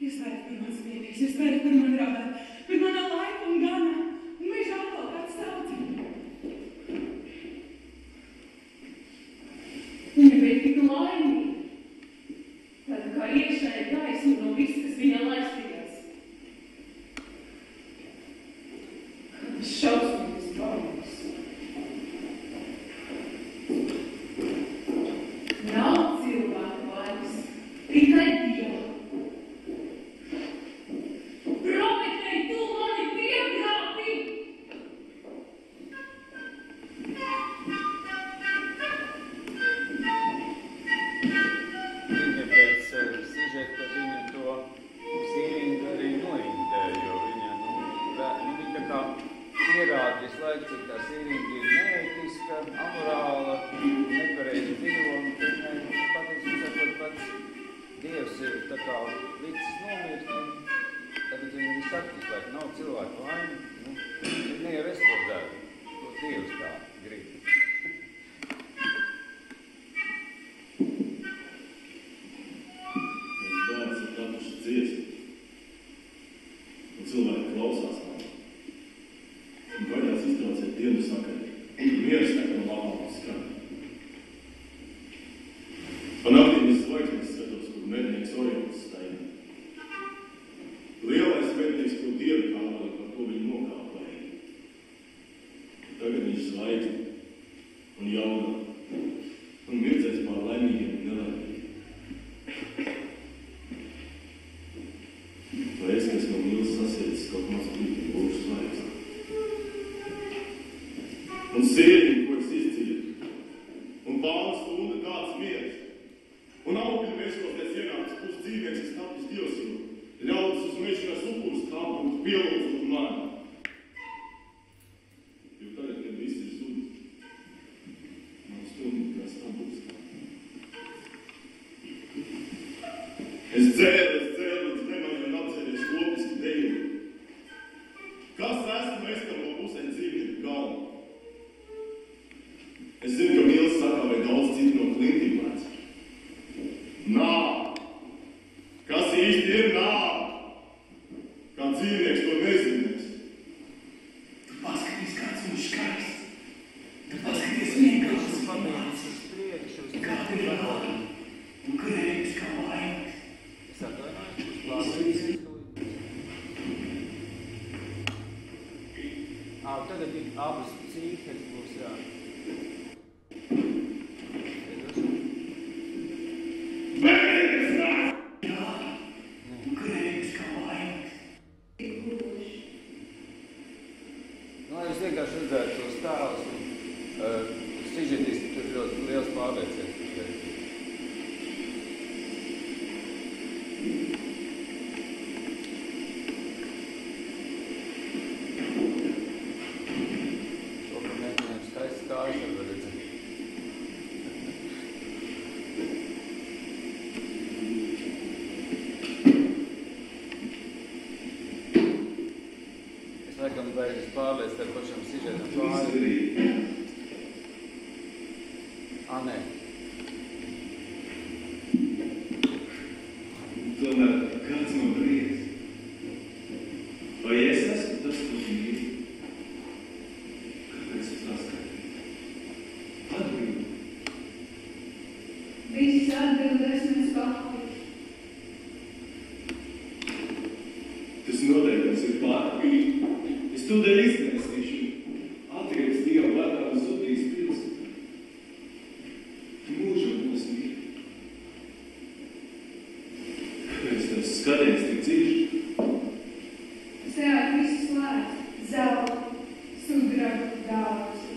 Iestājiet par mans mīlīs, iestājiet par mani radāt, par manā laika un gana, un mežā atkal kāds tauti. Viņa bija tik laimīga, tāda kā iekšēja gaisma no viss, kas viņā laistījās. Kādas šausmīgas baumas. Nav cilvēku vairs, tikai Dieva. Prometēji, tu mani piegrābi! Viņa pēc sižeta viņa to sīringu arī noindēja, jo viņa, viņa tā kā pierāda visu laiku, cik tā sīringa ir neētiska, amorāla, nepareizi dzīvo, un viņai patiesībā sakot pats Dievs ir tā kā licis nomirt, un tāpēc viņa saka visu laiku, nav cilvēku vaina, ne jau es to daru, to Dievs tā grib. Bērns ir tapuši dziesmi, un cilvēki klausās man. Un gaidās iztraucēt dienu sakari, un mieras nekam labāk skan. Pa naktīm es zvaigznes skatos, kur mednieks Orions staigā. Lielais mednieks, kur Dievi kalpoja, par ko viņi nokāpēja. Tagad viņš zvaigzne un jaudā, un mirdzēs pār laimīgiem un nelaimīgiem. Vai es, kas no mīlas sasietis kaut maz brīdi būšu zvaigzne. Un sēdiņu, ko es izcītu, un bāla stunda kāds miers, un augļu meškos es ienācis pus dzīvnieks, es tapis Dievsību, ļaudis uz mešanas upurs tā būtu pielūdzu mani. Jo tagad, kad viss ir zudis, man stunda kā staburs. Es dzēru, līdz nemaniem atceries kopiski deju. Kas esmu es, kam no pusēm dzīvnieku galvu? Es zinu, ka mīlas saka, vai daudz citu no klintīm lēc. Nāve! Kas īsti ir nāve? Kā dzīvnieks to nezinās. Tu paskaties, kāds viņš skaists. Tu paskaties vienkārši Pamēģis uz priekšu, uz kāda ir nāve, un kurējums kā vainas. Es atvainoju, uz plāsīs. Tagad ir abas cīknes būs, jā. Lai jūs vienkārši redzētu tos tēlus un sižetiski tur ļoti liels pārlieciet. To, ka mēģinājām skaisti kājas, var redzēt. Laikam beigas pārliec ar pašam sižetam pāri. Nē. Tomēr kāds man prieks? Vai es esmu tas, kurš mīl? Kāpēc es atskatīju? Atbrīd. Viss atbildes mēs pati. Tas noteikums ir pārāk. Es tūdēļ iztaisīšu, atgriezt Dievu lētā un zudīs pilsētu. Mūžam mūs mīl. Kāpēc tas skaties tik dziļi? Sējāt visus lēt, zelta, sudrabu, dāvusi,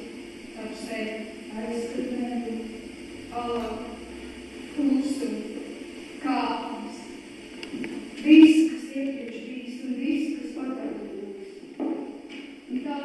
ap sevi aizskatnēju, alaku, klusumu, kāpnes. Viss, kas iepriekš bijis un viss, kas pagāju būs. Un tā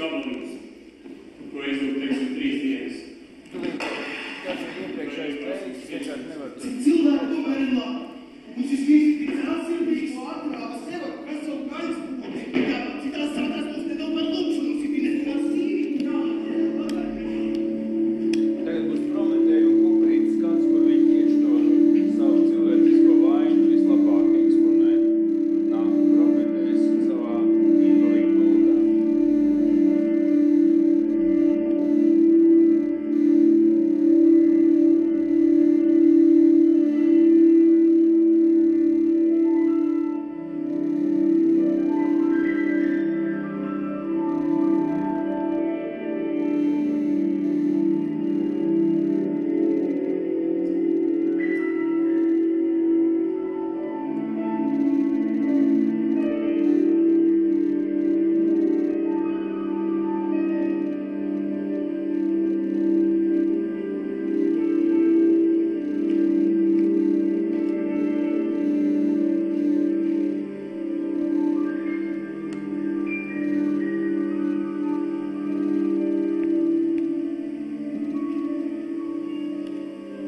sablamies, ko es jau teiksim 3 dienas. Tas ir iepriekšējais teiks, vienkārši nevar tur. Cik cilvēku tomēr ir labi. Un šis viss tik cēlsirdīgs un atprāva sev, kas jau gaļas būtu. Jā, citās sātās mums nedaudz par lūkšanu, šī bija nekā sīvi. Tagad būs Prometēja un Kuprītas skats, kur viņi tieši to savu cilvēcisko vainu vislabāk eksponē. Nāk Prometējs savā invalīdu guldā.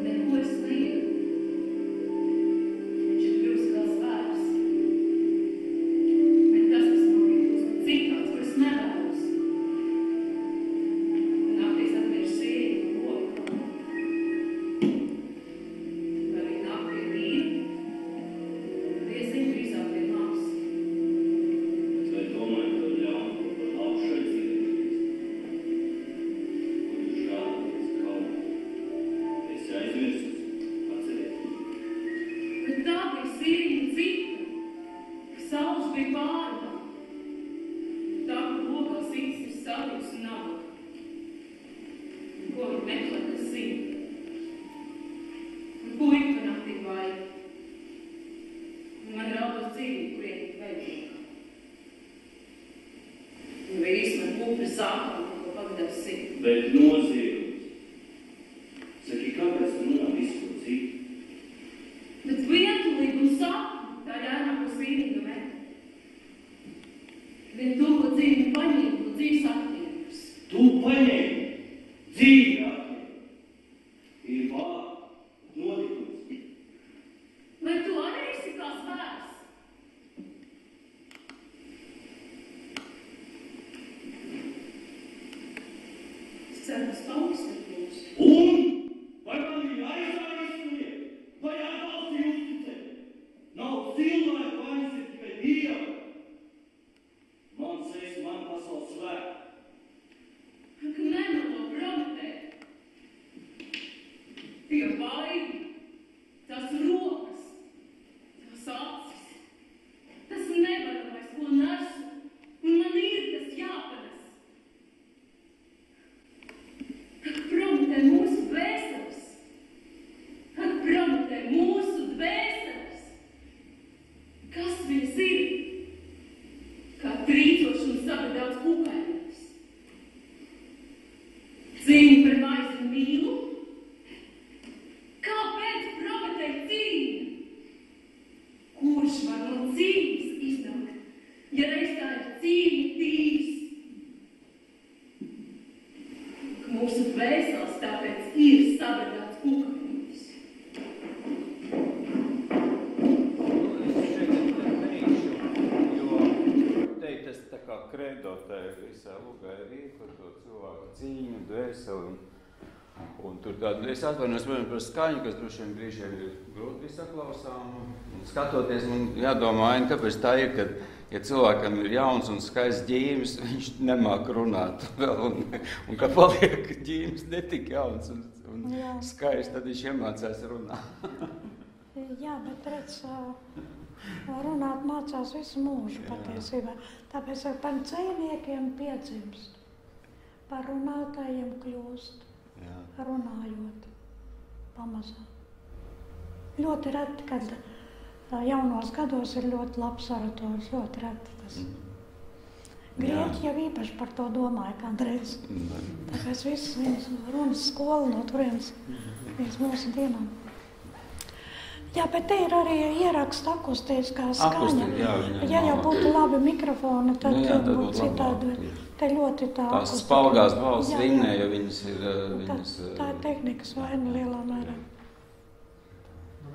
Neko es nejūtu. Viņš ir kļuvis kā zvērs. Bet tas, kas man ir kļuvis citāds, ko es nevēlos. Naktīs atver sieņu un roku. Vai viņi nāk pie vīra? Tie zina drīzāk pie nāves. Vai domāju, ka ļaunu kaut par labu šeit dzīvības? Un jūs žādaties kaut. Es aizmirsus, atcerieties. Bet tā bija sieviņa cita, ka saules bija pārā. Tā, ka lokā sīks ir sadījus un nabaga. Un ko viņi meklē, kas zina. Un puika naktī vajag. Un man raudās dzīvību, kurien tik vajadzīga. Un vīrs man kupri sākā, ko pagadās sīt. Bet noziegums. Saki, kāpēc tu runā visu ko citu? Bet vientulīgi un sapni, tā ļaunāko sīvīga meta. Vien to, ko dzīvi paņēma, ko dzīves aktīvus. Tu paņēmi dzīvi atņem. Ir vārds, notikums. Vai tu arī esi kā zvērs? Es ceru, ka pauksti būs. Un vai man ir aizsājas? Vai atbalsti uzticēt? Nav cilvēku vainas ir tikai Dieva. Man sēs, man pasaules svēta. Ka nemelo Prometē. Tie baigi, tās rokas, tās acis, tas nevaramais, ko nesu, un man ir tas jāpanes. Ak, Prometē mūsu dvēseles, ak, Prometē mūsu dvēseles. Kas viņas ir? Kā trīcoši un sabedāts kukainis. Cīņa par maizi un mīlu? Kāpēc Prometē cīņa? Kurš var no cīņas iznākt, ja reiz tā ir cīņa tīrs? Ka mūsu dvēseles tāpēc ir sabedāts kukainis. Tas tā kā kredo tā visā lugā ir par to cilvēku cīņu, dvēseli un tur tādu, es atvainojos par skaņu, kas droši vien brīžiem ir grūti saklausām un skatoties, man jādomā, kāpēc tā ir, kad, ja cilvēkam ir jauns un skaists ģīmis, viņš nemāk runāt vēl un kad paliek ģīmis netik jauns un skaists, tad viņš iemācās runāt. Jā, bet redz, runāt mācās visu mūžu patiesībā. Tāpēc par dzīvniekiem piedzimst, par runātājiem kļūst, runājot pamazām. Ļoti reti, kad jaunos gados ir ļoti labs orators, ļoti reti tas. Grieķi jau īpaši par to domāja kādreiz. Tāpēc viss viņas runas skola no turienes līdz mūsu dienām. Jā, bet te ir arī ieraksta akustiskā skaņa. Jā, ja jau būtu labi mikrofoni, tad būtu citādi. Te ļoti tā tās spalgās balss vinnē, jo viņas ir... Tā ir tehnikas vaina lielā mērā.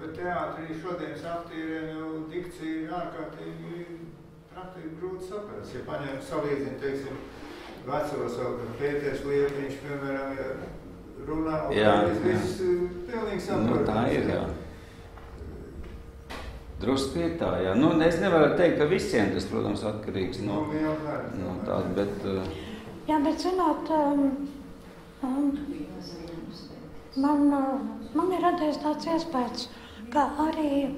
Bet teātrī šodienas aktieriem jau dikcija ir ārkārtīgi praktiski grūti saprast. Ja paņem salīdzina, teiksim, vecos vēl, kad Pēters Liepiņš, piemēram, runā, un viss pilnīgi saprotams. Tā ir, jā. Drusku ir tā, jā. Es nevaru teikt, ka visiem tas, protams, atkarīgs no tāda, bet... Jā, bet zināt, man ir radies tāds iespējas, ka arī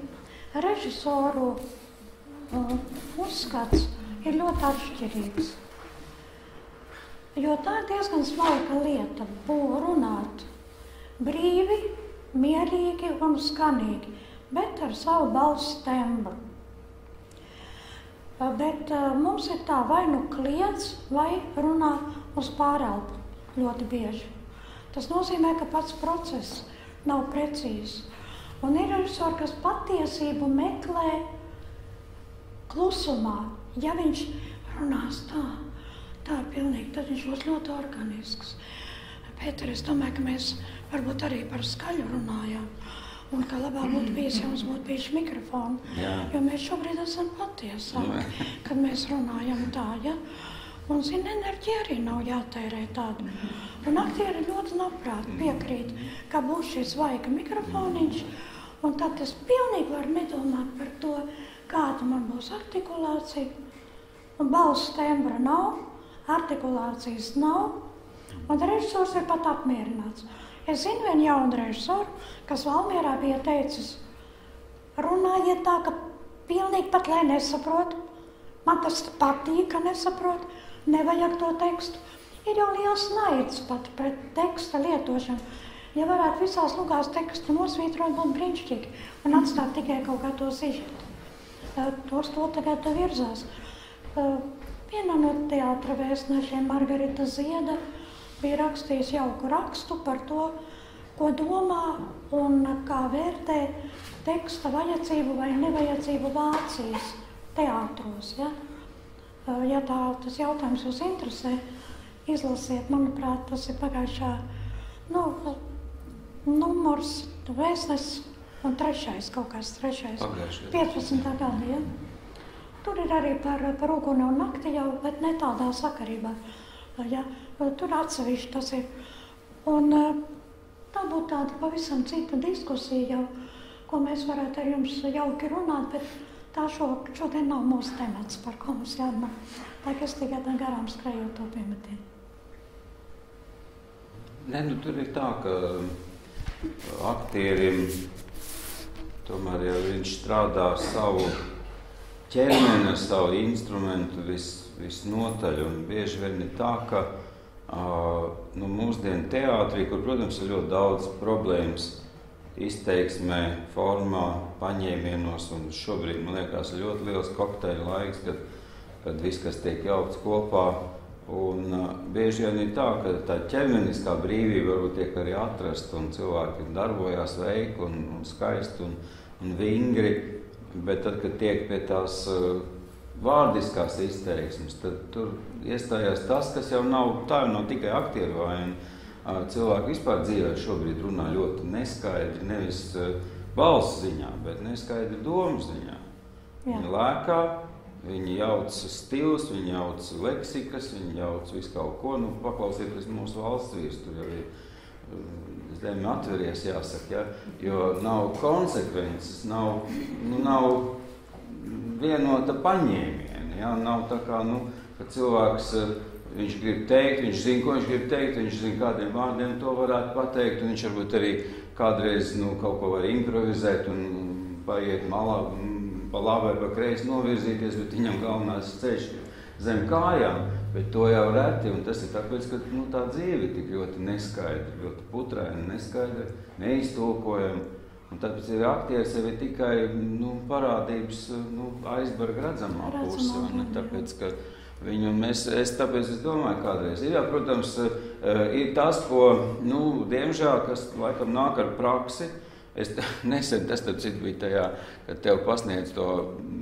režisoru uzskats ir ļoti atšķirīgs. Jo tā ir diezgan smalka lieta, runāt brīvi, mierīgi un skanīgi, bet ar savu balss tembru. Bet mums ir tā vai nu kliedz, vai runā uz pārelpu ļoti bieži. Tas nozīmē, ka pats process nav precīzs. Un ir režisori, kas patiesību meklē klusumā. Ja viņš runās tā ir pilnīgi, tad viņš būs ļoti organisks. Pēter, es domāju, ka mēs varbūt arī par skaļu runājām. Un kā labāk būtu bijis, ja mums būtu bijuši mikrofoni, jo mēs šobrīd esam patiesāki, kad mēs runājam tā, ja? Un, zini, enerģija arī nav jātērē tāda. Un aktieri ļoti labprāt piekrīt, ka būs šis vaiga mikrofoniņš, un tad es pilnīgi varu nedomāt par to, kāda man būs artikulācija. Un balss tembra nav, artikulācijas nav, un režisors ir pat apmierināts. Es zinu vienu jaunu režisoru, kas Valmierā bija teicis, runājiet tā, ka pilnīgi pat, lai nesaprotu. Man tas patīk, ka nesaprotu, nevajag to tekstu. Ir jau liels naids pat pret teksta lietošanu. Ja varētu visās lugās tekstu nosvītrot, būtu brīnišķīgi un atstāt tikai kaut kā to sižetu. Uz to tagad virzās. Viena no teātra vēstnešiem, Margarita Zieda, bija rakstījis jauku rakstu par to, ko domā un kā vērtē teksta vajadzību vai nevajadzību Vācijas teātros. Ja, ja tas jautājums jūs interesē, izlasiet, manuprāt, tas ir pagājušā numurs, vēstnes un kaut kāds trešais, 15. gada. Ja? Tur ir arī par uguni un nakti jau, bet ne tādā sakarībā. Ja? Tur atsevišķi tas ir. Un tā būtu tāda pavisam cita diskusija, ko mēs varētu ar jums jauki runāt, bet tā šodien nav mūsu temats, par ko mums jārunā. Tā kā es tikai garām skrēju to piemetienu. Tur ir tā, ka aktierim tomēr jau viņš strādā savu ķermeni, savu instrumentu visnotaļ, un bieži vien ir tā, ka mūsdienu teātrī, kur, protams, ir ļoti daudz problēmas izteiksmē, formā, paņēmienos, un šobrīd, man liekas, ļoti liels kokteļa laiks, kad viss, kas tiek jaukts kopā, un bieži vien ir tā, ka tā ķermeniskā brīvība varbūt tiek arī atrasta, un cilvēki darbojās veikli un skaisti un vingri, bet tad, kad tiek pie tās vārdiskās izteiksmes, tad tur iestājās tas, kas jau nav tikai aktieru vaina. Cilvēki vispār dzīvē šobrīd runā ļoti neskaidri, nevis balss ziņā, bet neskaidri domu ziņā. Viņi lēkā, viņi jauc stils, viņi jauc leksikas, viņi jauc visu kaut ko. Paklausieties mūsu valsts vīrs, tur jau ir, es domāju, atveries jāsaka, ja? Jo nav konsekvences, nav vienota paņēmiena, ja? Nav tā kā, ka cilvēks, viņš grib teikt, viņš zina, ko viņš grib teikt, viņš zina, kādiem vārdiem to varētu pateikt, un viņš varbūt arī kādreiz kaut ko var improvizēt un paiet malā, pa labi vai pa kreisi novirzīties, bet viņam galvenais ceļš zem kājām, bet to jau reti, un tas ir tāpēc, ka tā dzīve tik ļoti neskaidra, ļoti putraina, neskaidra, neiztulkojama, un tāpēc ir aktieri sevi tikai parādības aizberga redzamā puse, un tāpēc, ka viņu tāpēc es domāju kādreiz. Ir, jā, protams, ir tas, ko, diemžēl, kas laikam nāk ar praksi, Es nesen, tas tad citu bija tajā, kad tev pasniedz to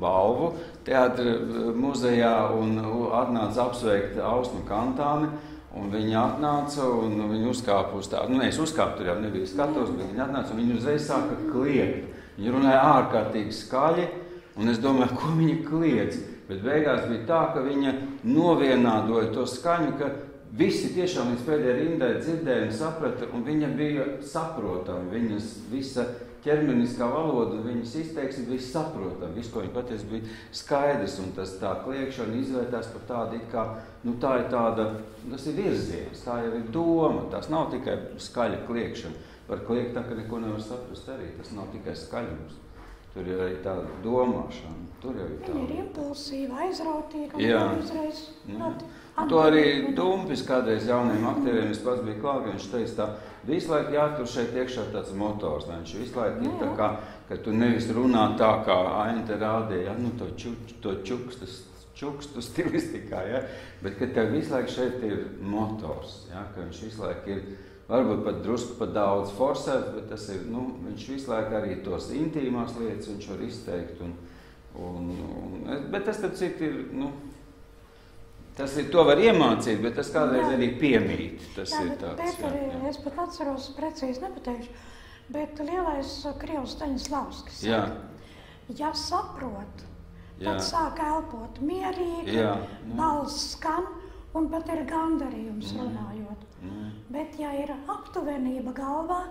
balvu teātra muzejā un atnāca apsveikt Ausmu Kantāni. Un viņi atnāca un viņi uzkāpa uz tādu, es uzkāpu, tur jau nebija skatos, bet viņi atnāca un viņi uzreiz sāka kliegt. Viņi runāja ārkārtīgi skaļi un es domāju, ko viņi kliedz. Bet beigās bija tā, ka viņa novienādoja to skaņu, ka visi tiešām līdz pēdējai rindai dzirdēja un saprata, un viņa bija saprotama. Viņas visa ķermeniskā valoda un viņas izteiksme bija saprotama. Viss, ko viņa patiesi bija skaidrs, un tas tā kliekšana izvērtās par tādu, kā, tā ir tāda, tas ir virziens, tā jau ir doma, tas nav tikai skaļa kliekšana. Var kliegt tā, ka neko nevar saprast arī, tas nav tikai skaļums. Tur ir arī tāda domāšana. Tur jau ir tāda. Viņa ir impulsīva, aizrautīga. Jā. Uzreiz, To arī Dumpis kādreiz jauniem aktieriem, es pats biju klāt, viņš teica tā, visu laiku jātur šeit iekšā tāds motors, viņš visu laiku ir tā kā, ka tu nevis runā tā, kā Ainte rādīja, to čukstu stilistikā, ja? Bet ka tev visu laiku šeit ir motors, ja? Ka viņš visu laiku ir, varbūt pat drusku pat daudz forsēt, bet tas ir, viņš visu laiku arī tos intīmās lietas viņš var izteikt, bet tas tad citi ir, tas ir, to var iemācīt, bet tas kādreiz arī piemīt. Tas ir tāds, es pat atceros, precīzi nepateikšu, bet lielais Krievs Staņislavskis. Ja saprot, tad sāk elpot mierīgi, balss skan un pat ir gandarījums runājot. Bet ja ir aptuvenība galvā,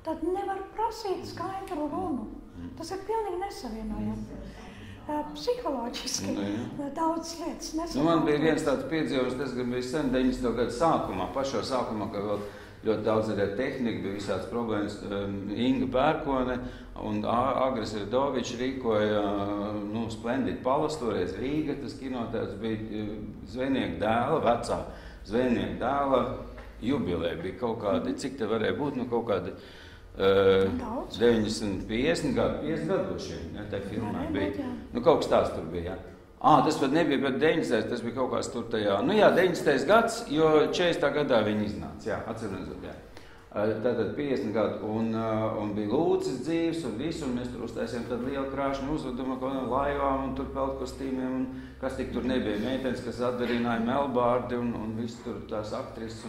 tad nevar prasīt skaidru runu. Tas ir pilnīgi nesavienojami. Psiholoģiski daudz lietas nesaprot. Man bija viens tāds piedzīvums, tas bija sen 90. gadu sākumā, pašā sākumā, ka vēl ļoti daudz arī tehnika, bija visāds problēmas. Inga Pērkone un Agris Redovičs rīkoja Splendid Palace, toreiz Rīga, tas kinotēts bija zvejnieku dēla, vecā zvejnieku dēla jubileja. Bija kaut kādi, cik te varēja būt, kaut kādi 90, 50 gadu šiem, tā filmā bija. Kaut kas tās tur bija, tas pat nebija pat 90, tas bija kaut kāds tur tajā, 90. gads, jo 40. gadā viņi iznāca, atceramies, tātad 50 gadu, un bija lūcis dzīves un visu, un mēs tur uztaisījām tādu lielu krāšanu uzvedumu, kaut laivām un tur peltkostīmiem, un kas tik tur nebija, meitenes, kas atdarināja melbārdi un visu tur tās aktrises,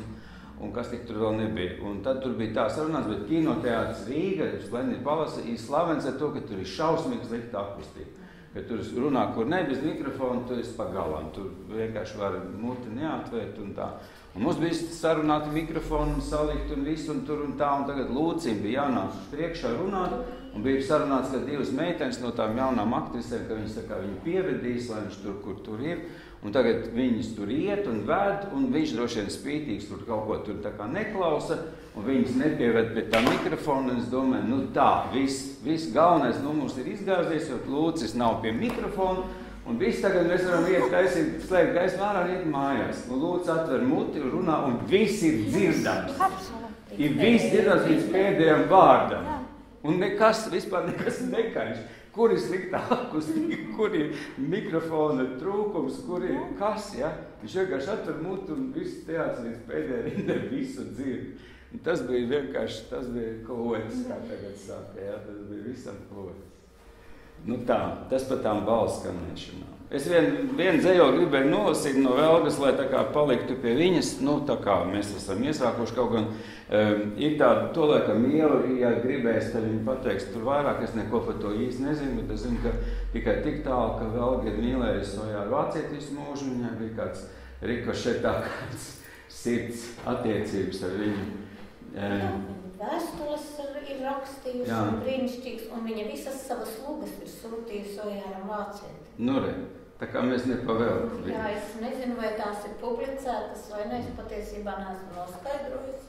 un kas tik tur vēl nebija. Un tad tur bija tā sarunās, bet kinoteātris Rīga, Splendid Palace, ir slavens ar to, ka tur ir šausmīgi slikta akustika. Ka tur runā, kur ne, bez mikrofona, tu esi pa galam. Tur vienkārši var muti neatvērt un tā. Un mums bija sarunāti mikrofoni, salikt un visu, un tur un tā, un tagad Lūcim bija jānāk uz priekšā runāt, un bija sarunāts, ka divas meitenes no tām jaunām aktrisēm, ka viņas tā kā viņu pievedīs, lai viņš tur, kur tur ir. Un tagad viņas tur iet un ved, un viņš droši vien spītīgs tur kaut ko tur tā kā neklausa, un viņas nepieved pie tā mikrofona, un es domāju, viss galvenais numurs ir izgāzies, jo Lūcis nav pie mikrofona, un viss tagad mēs varam iet taisīt, slēgt gaismu ārā un iet mājās. Un Lūcis atver muti un runā, un viss ir dzirdams. Ir viss dzirdams līdz pēdējiem vārdam. Un vispār nekas nekaļš. Kur ir sliktā akustika, kur ir mikrofona trūkums, kur ir kas, Viņš vienkārši atver muti un viss teātris līdz pēdējai rindai visu dzird. Un tas bija vienkārši, tas bija kloķis, kā tagad saka, tas bija visam kloķis. Tas par tām balss skanēšanām. Es vienu dzējoli gribēju nolasīt no Velgas, lai tā kā paliktu pie viņas, tā kā mēs esam iesākuši kaut gan, ir tāda, to laikam iela, ja gribēs, tad viņi pateiks tur vairāk, es neko par to īsti nezinu, bet es zinu, ka tikai tik tālu, ka Velga ir mīlējusi Ojāru Vācietis mūžu, viņai bija kāds rikošetākāds sirds attiecības ar viņu. Vēstules ir rakstījusi brīnišķīgs, un viņa visas savas lūgas ir sūtījusi Ojāram Vācietim. Tā kā mēs nepavēlam. Es nezinu, vai tās ir publicētas, vai ne, es patiesībā neesmu noskaidrojusi.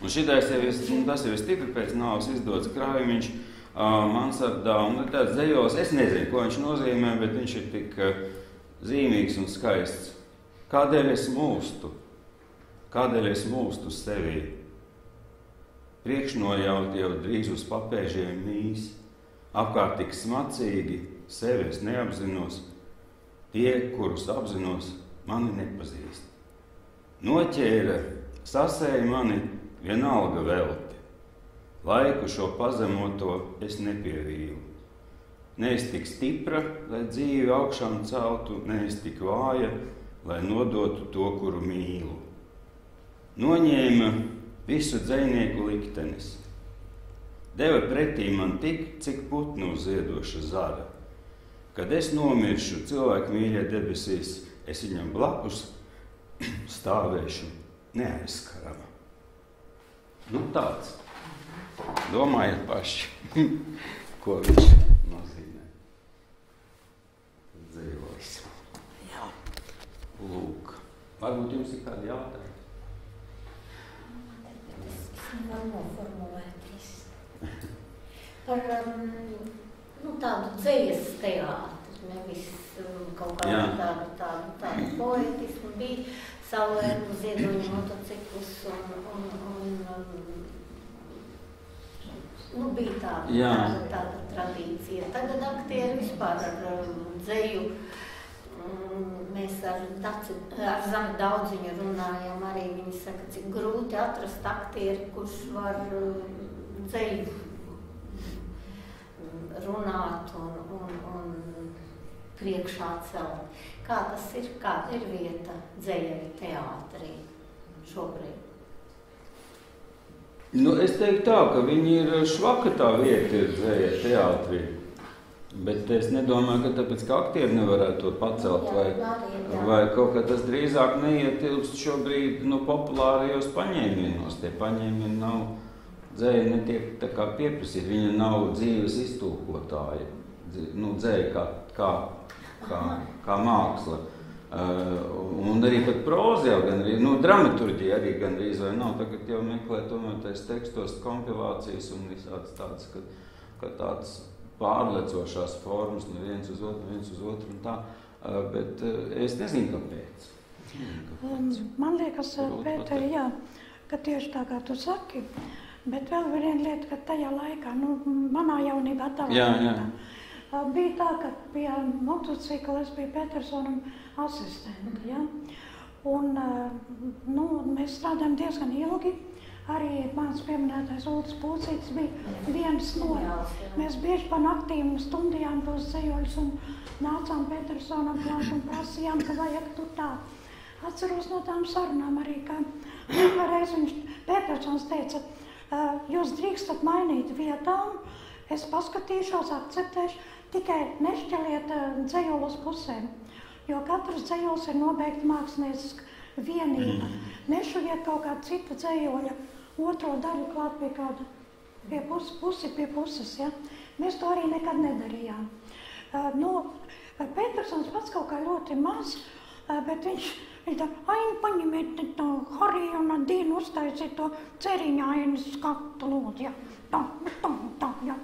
Un šitais tas jau ir stipri pēc nāves izdots krājumiņš mansardā, un tāds dzejos, es nezinu, ko viņš nozīmē, bet viņš ir tik zīmīgs un skaists. Kādēļ es mūstu? Kādēļ es mūstu sevī? Priekšnojaut jau drīz uz papēžiem mīs, apkārt tik smacīgi, sevi es neapzinos, tie, kurus apzinos, mani nepazīst. Noķēra, sasēja mani vienalga velti, Laiku šo pazemoto es nepievīlu. Neesi tik stipra, lai dzīvi augšām celtu, neesi tik vāja, lai nodotu to, kuru mīlu. Noņēma visu dzejnieku liktenis. Deva pretī man tik, cik putnu ziedoša zara. Kad es nomiršu cilvēku mīļie debesīs, es viņam blakus stāvēšu neaizskarama. Nu tāds. Domājiet paši, ko viņš nozīmē. Dzīvos. Jā. Lūk. Varbūt jums ir kādi jautājumi? Es nevaru noformulēt visu. Par tādu dzejas teātri, nevis kaut kādu tādu poetismu. Bija Saulēnu Ziedoņa motociklus un bija tāda tradīcija. Tagad aktieri vispār ar dzeju. Mēs ar Zani Daudziņu runājam, arī viņi saka, cik grūti atrast aktieri, kurš var dzeju runāt un priekšā celt. Kā tas ir, kāda ir vieta dzejai teātrī šobrīd? Nu, es teiktu tā, ka viņi ir švaka tā vieta ir dzeja teātrī. Bet es nedomāju, ka tāpēc, ka aktieri nevarētu to pacelt, vai kaut kā tas drīzāk neietilpst šobrīd populārajos paņēmienos. Tie paņēmieni nav, dzeja netiek tā kā pieprasīt, viņa nav dzīves iztulkotāja. Dzeja kā māksla. Un arī pat proza jau gandrīz, dramaturģija arī gandrīz vai nav. Tagad jau meklē tomēr tais tekstos kompilācijas un visāds tāds, ka tāds pārlecošās formas no viens uz otru un tā, bet es nezinu, kāpēc. Man liekas, Pēteri, jā, ka tieši tā kā tu saki, bet vēl viena lieta, ka tajā laikā, manā jaunībā bija tā, ka pie motocikla es biju Petersonam asistenti, ja? Un mēs strādājam diezgan ilgi. Arī mans pieminētais Ulris Pūcītis bija viens no. Mēs bieži pa naktīm stundījām tos ceļoļus un nācām Petersonam klāt un prasījām, ka vajag tur tā. Atceros no tām sarunām arī, ka reiz Petersons teica, jūs drīkstat mainīt vietām, es paskatīšos, akceptēšu, tikai nešķeliet ceļoļu uz pusēm, jo katrs ceļoļs ir nobeigta mākslinieca vienība. Nešuviet kaut kāda cita ceļoļa otro daļu klāt pie kāda, pie puses, ja? Mēs to arī nekad nedarījām. Petersons pats kaut kā ļoti maz, bet viņš tā, paņemiet to Hariju un Dīnu uztaisiet to ceriņāinu skatu lūdzu, ja? Tā, ja?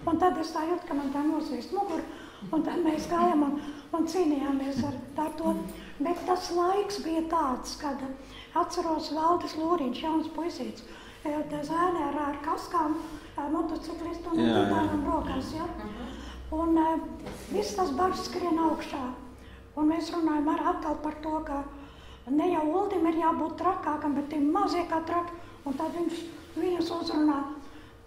Un tad es tā jūtu, ka man tā nosvīst muguru, un tad mēs gājām un cīnījāmies ar to. Bet tas laiks bija tāds, kad atceros Valdis Lūriņš, jauns puisīts, zēnē ar kaskām, motociklistu un gitārām rokās, ja? Un viss tas bars skrien augšā. Un mēs runājam atkal par to, ka ne jau Uldim ir jābūt trakākam, bet tie mazie kā traki. Un tad viņus uzrunā,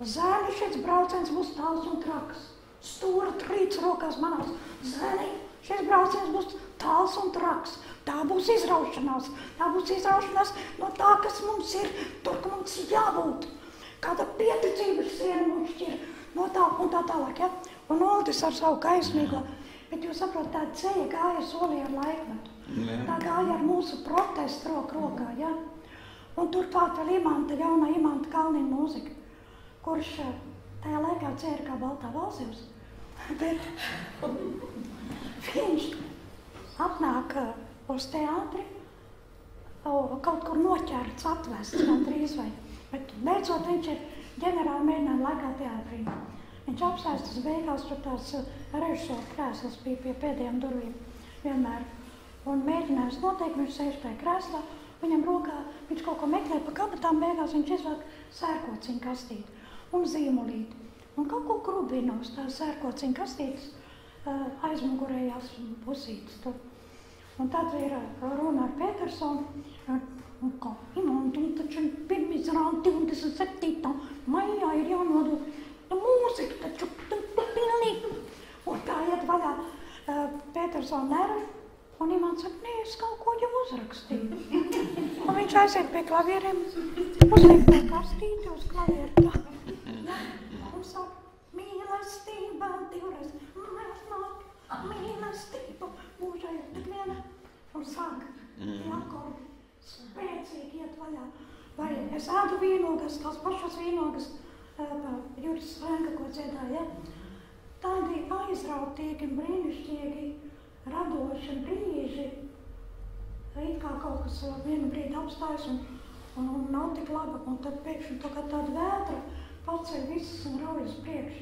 zēni, šis brauciens būs tāls un traks. Stūra trīts rokās manās, zēni, šis brauciens būs tāls un traks. Tā būs izraušanās. Tā būs izraušanās no tā, kas mums ir, tur, ka mums ir jābūt. Kāda pieticības siena mums šķir, no tā un tā tālāk, ja? Un Uldis ar savu kaismīgo. Bet jūs saprot, tā ceļa gāja solī ar laikmetu. Tā gāja ar mūsu protestu rokā, ja? Un turklāt vēl jaunā Imanta Kalniņa mūzika, kurš tajā laikā cēra kā baltā valsības. Bet viņš atnāk uz teātri, kaut kur noķērts, atvests gandrīz vai. Bet beidzot viņš ir ģenerāla mēģinājuma laikā teātrī. Viņš apsēstas beigās, tur tās režisora krēslas bija pie pēdējām durvīm vienmēr. Un mēģinājums noteikti, viņš sēž tajā krēslā, viņam rokā, viņš kaut ko meklē pa kabatām, beigās viņš izvelk sērkociņu kastīti un zīmolīti. Un kaut ko krubina uz tās sērkociņu kastītes aizmugurējās pusītes tur. Un tad ir runa ar Petersonu, un taču pirmizrāde 27. maijā ir jānodod mūzika, taču pilnīgi. Un tā iet vaļā Petersona nervi, un Imants saka, nē, es kaut ko jau uzrakstīju. Un viņš aiziet pie klavieriem, uzliek to kastīti uz klavieru tā. Ja? Un saka, mīlestība divreiz, mīlestība, mūžā ir tik viena. Un sāk tie akordi spēcīgi iet vaļā. Vai es ēdu vīnogas, tās pašas vīnogas, Juris Svenka, ko dziedāja. Tādi aizrautīgi, brīnišķīgi, radoši brīži. It kā kaut kas vienu brīdi apstājas un nav tik laba, un tad pēkšņi tāda vētra paceļ visas un raujas priekš.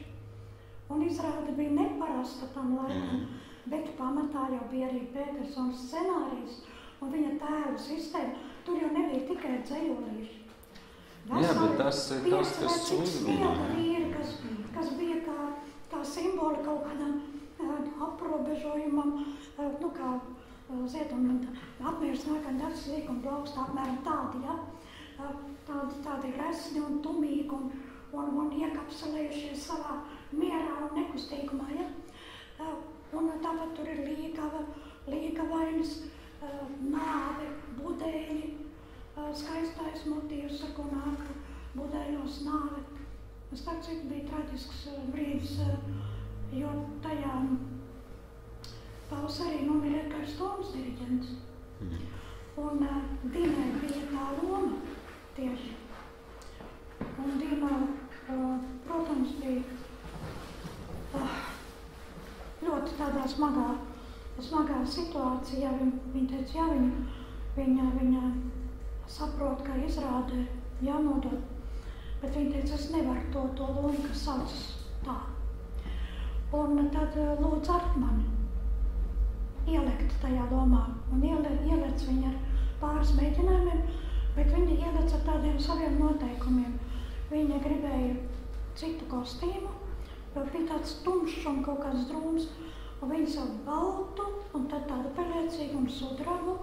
Un izrāde bija neparasta tam laikam, bet pamatā jau bija arī Petersona scenārijs un viņa tēvu sistēma. Tur jau nebija tikai dzejolīši. Jā, bet tas ir tas, kas uzrunāja. Kas bija kā simboli kaut kādam aprobežojumam, kā zieduma apmērs nākam dažs līkuma plaukst, apmēram tādi, ja? Tādi resni un tumīgi un iekapsulējušies savā mierā un nekustīgumā, ja? Un tāpat tur ir līgavainis, nāve, budēļi, skaistais motīvs, ar ko nāk budēļos nāve. Starp citu bija traģisks brīdis, jo tajā Pauls arī nomira Edgars Toms diriģents. Un Dinai bija tā loma tieši. Un Dina, protams, bija ļoti tādā smagā situācijā. Viņa teica, jā, viņa saprot, ka izrādē jānodod, bet viņa teica, es nevaru to lomu, kas saucas tā. Un tad lūdz Artmani ielikt tajā lomā, un ielec viņa ar pāris mēģinājumiem, bet viņa ielec ar tādiem saviem noteikumiem. Viņa gribēja citu kostīmu, bija tāds tumšs un kaut kāds drūms, un viņa savu baltu, un tad tādu pelēcīgu un sudrabu,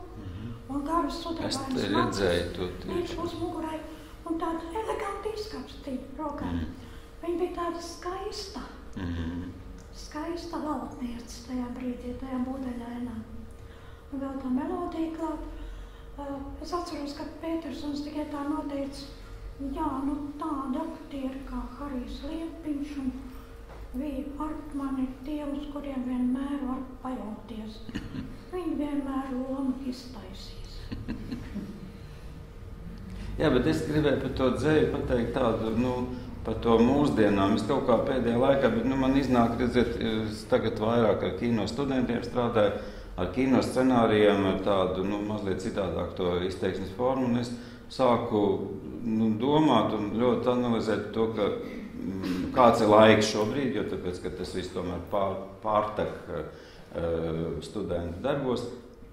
un garus sudrabainas macis, līdz uz mugurai, un tādu elegantu izkapstību rokā. Viņa bija tāda skaista. Skaista valdniece tajā brīdī, tajā budeļainā. Un vēl tā melodija klāt. Es atceros, ka Petersons tikai tā noteica, jā, tāda aktieri kā Harijs Liepiņš un Vija Artmani ir tie, uz kuriem vienmēr var paļauties. Viņi vienmēr lomu iztaisīs. Jā, bet es gribēju par to dzeju pateikt tādu, par to mūsdienām. Es kaut kā pēdējā laikā, bet man iznāk redzēt, es tagad vairāk ar kino studentiem strādāju, ar kino scenārijiem, ar tādu, mazliet citādāk to izteiksmes formu, un es sāku, domāt un ļoti analizēt to, ka kāds ir laiks šobrīd, jo tāpēc, ka tas viss tomēr pārtek studentu darbos.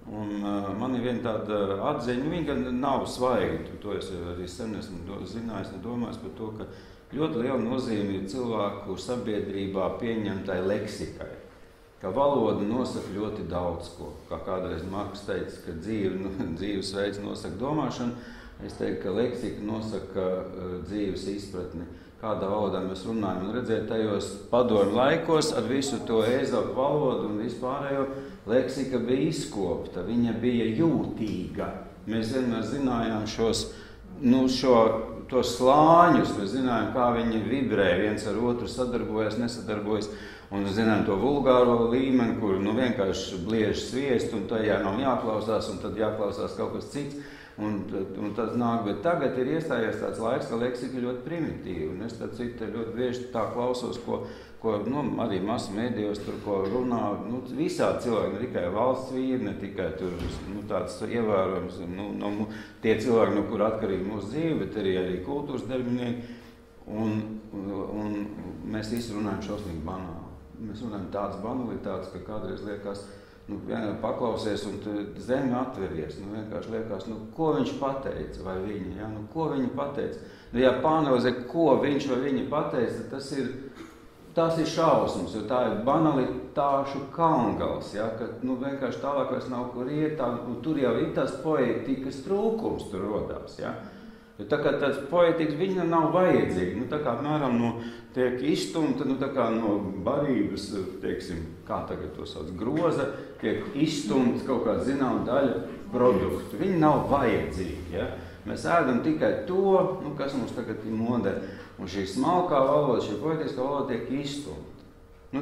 Un man ir viena tāda atziņa, viņa nav svaiga, to es arī sen esmu zinājis un domājis par to, ka ļoti liela nozīme ir cilvēku sabiedrībā pieņemtai leksikai. Ka valoda nosaka ļoti daudz ko. Kā kādreiz Marks teica, ka dzīvesveids nosaka domāšanu, es teiktu, ka leksika nosaka dzīves izpratni. Kādā valodā mēs runājam, un redzēt tajos padomju laikos ar visu to Ēzopa valodu un vispārējo leksika bija izkopta, viņa bija jūtīga. Mēs vienmēr zinājām tos slāņus, mēs zinājām, kā viņi vibrē, viens ar otru sadarbojas, nesadarbojas, un zinājām to vulgāro līmeni, kur vienkārši bliež sviestu, un tajā nav jāklausās, un tad jāklausās kaut kas cits. Un tas nāk, bet tagad ir iestājies tāds laiks, ka leksika ir ļoti primitīva. Un es ļoti bieži tā klausos, ko arī masu mēdījos tur, ko runā, visādi cilvēki, ne tikai valsts vīri, ne tikai tur tāds ievērojams, tie cilvēki, no kur atkarīgi mūsu dzīve, bet arī kultūras darbinieki. Un mēs visi runājam šausmīgi banāli. Mēs runājam tādas banalitātes, ka kādreiz liekas, paklausies un zeme atveries. Vienkārši liekas, ko viņš pateica vai viņa, ko viņa pateica. Ja pāanalizē, ko viņš vai viņa pateica, tas ir tās ir šausmas, jo tā ir banalitāšu kalngals, ja, ka vienkārši tālāk vairs nav kur iet, tur jau ir tās poētikas trūkums tur rodās. Ja. Jo tā kā tāds poētikas viņa nav vajadzīga, tā kā apmēram tiek izstumta, tā kā no barības, teiksim, kā tagad to sauc, groza, tiek izstumta kaut kā zinām daļa produktu. Viņi nav vajadzīgi, ja. Mēs ēdam tikai to, kas mums tagad ir modē. Un šī smalkā valoda, šī poētiskā valoda tiek izstumta.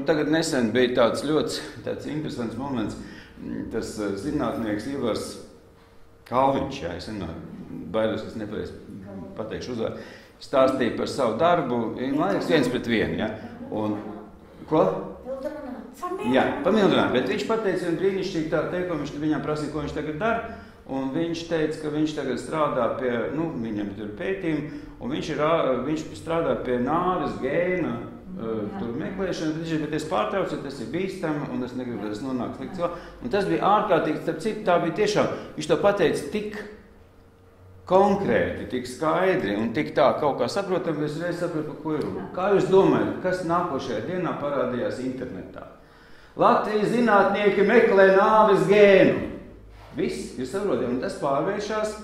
Tagad nesen bija tāds ļoti interesants moments, tas zinātnieks Ivars Kalviņš, jā, es baidos, ka es nepareizi pateikšu uzvārdu, stāstīja par savu darbu, man liekas, 1:1, ja? Un, ko? Jā, pamildrināt, bet viņš pateica vienu brīnišķīgu tādu teikumu, viņš viņam prasīja, ko viņš tagad dara, un viņš teica, ka viņš tagad strādā pie, viņam tur pētījumi, un viņš strādā pie nāves gēna tur meklēšana, bet es pārtraucu, tas ir bīstami, un es negribu, tas nonāk slikts vēl. Un tas bija ārkārtīgi, starp citu, tā bija tiešām, viņš to pateica tik konkrēti, tik skaidri un tik tā kaut kā saprotam, es reiz saprotu, par ko ir runa. Kā jūs domājat, kas nākošajā dienā parādījās internetā? Latvijas zinātnieki meklē nāves gēnu. Viss, jūs saprotat, un tas pārvēršās,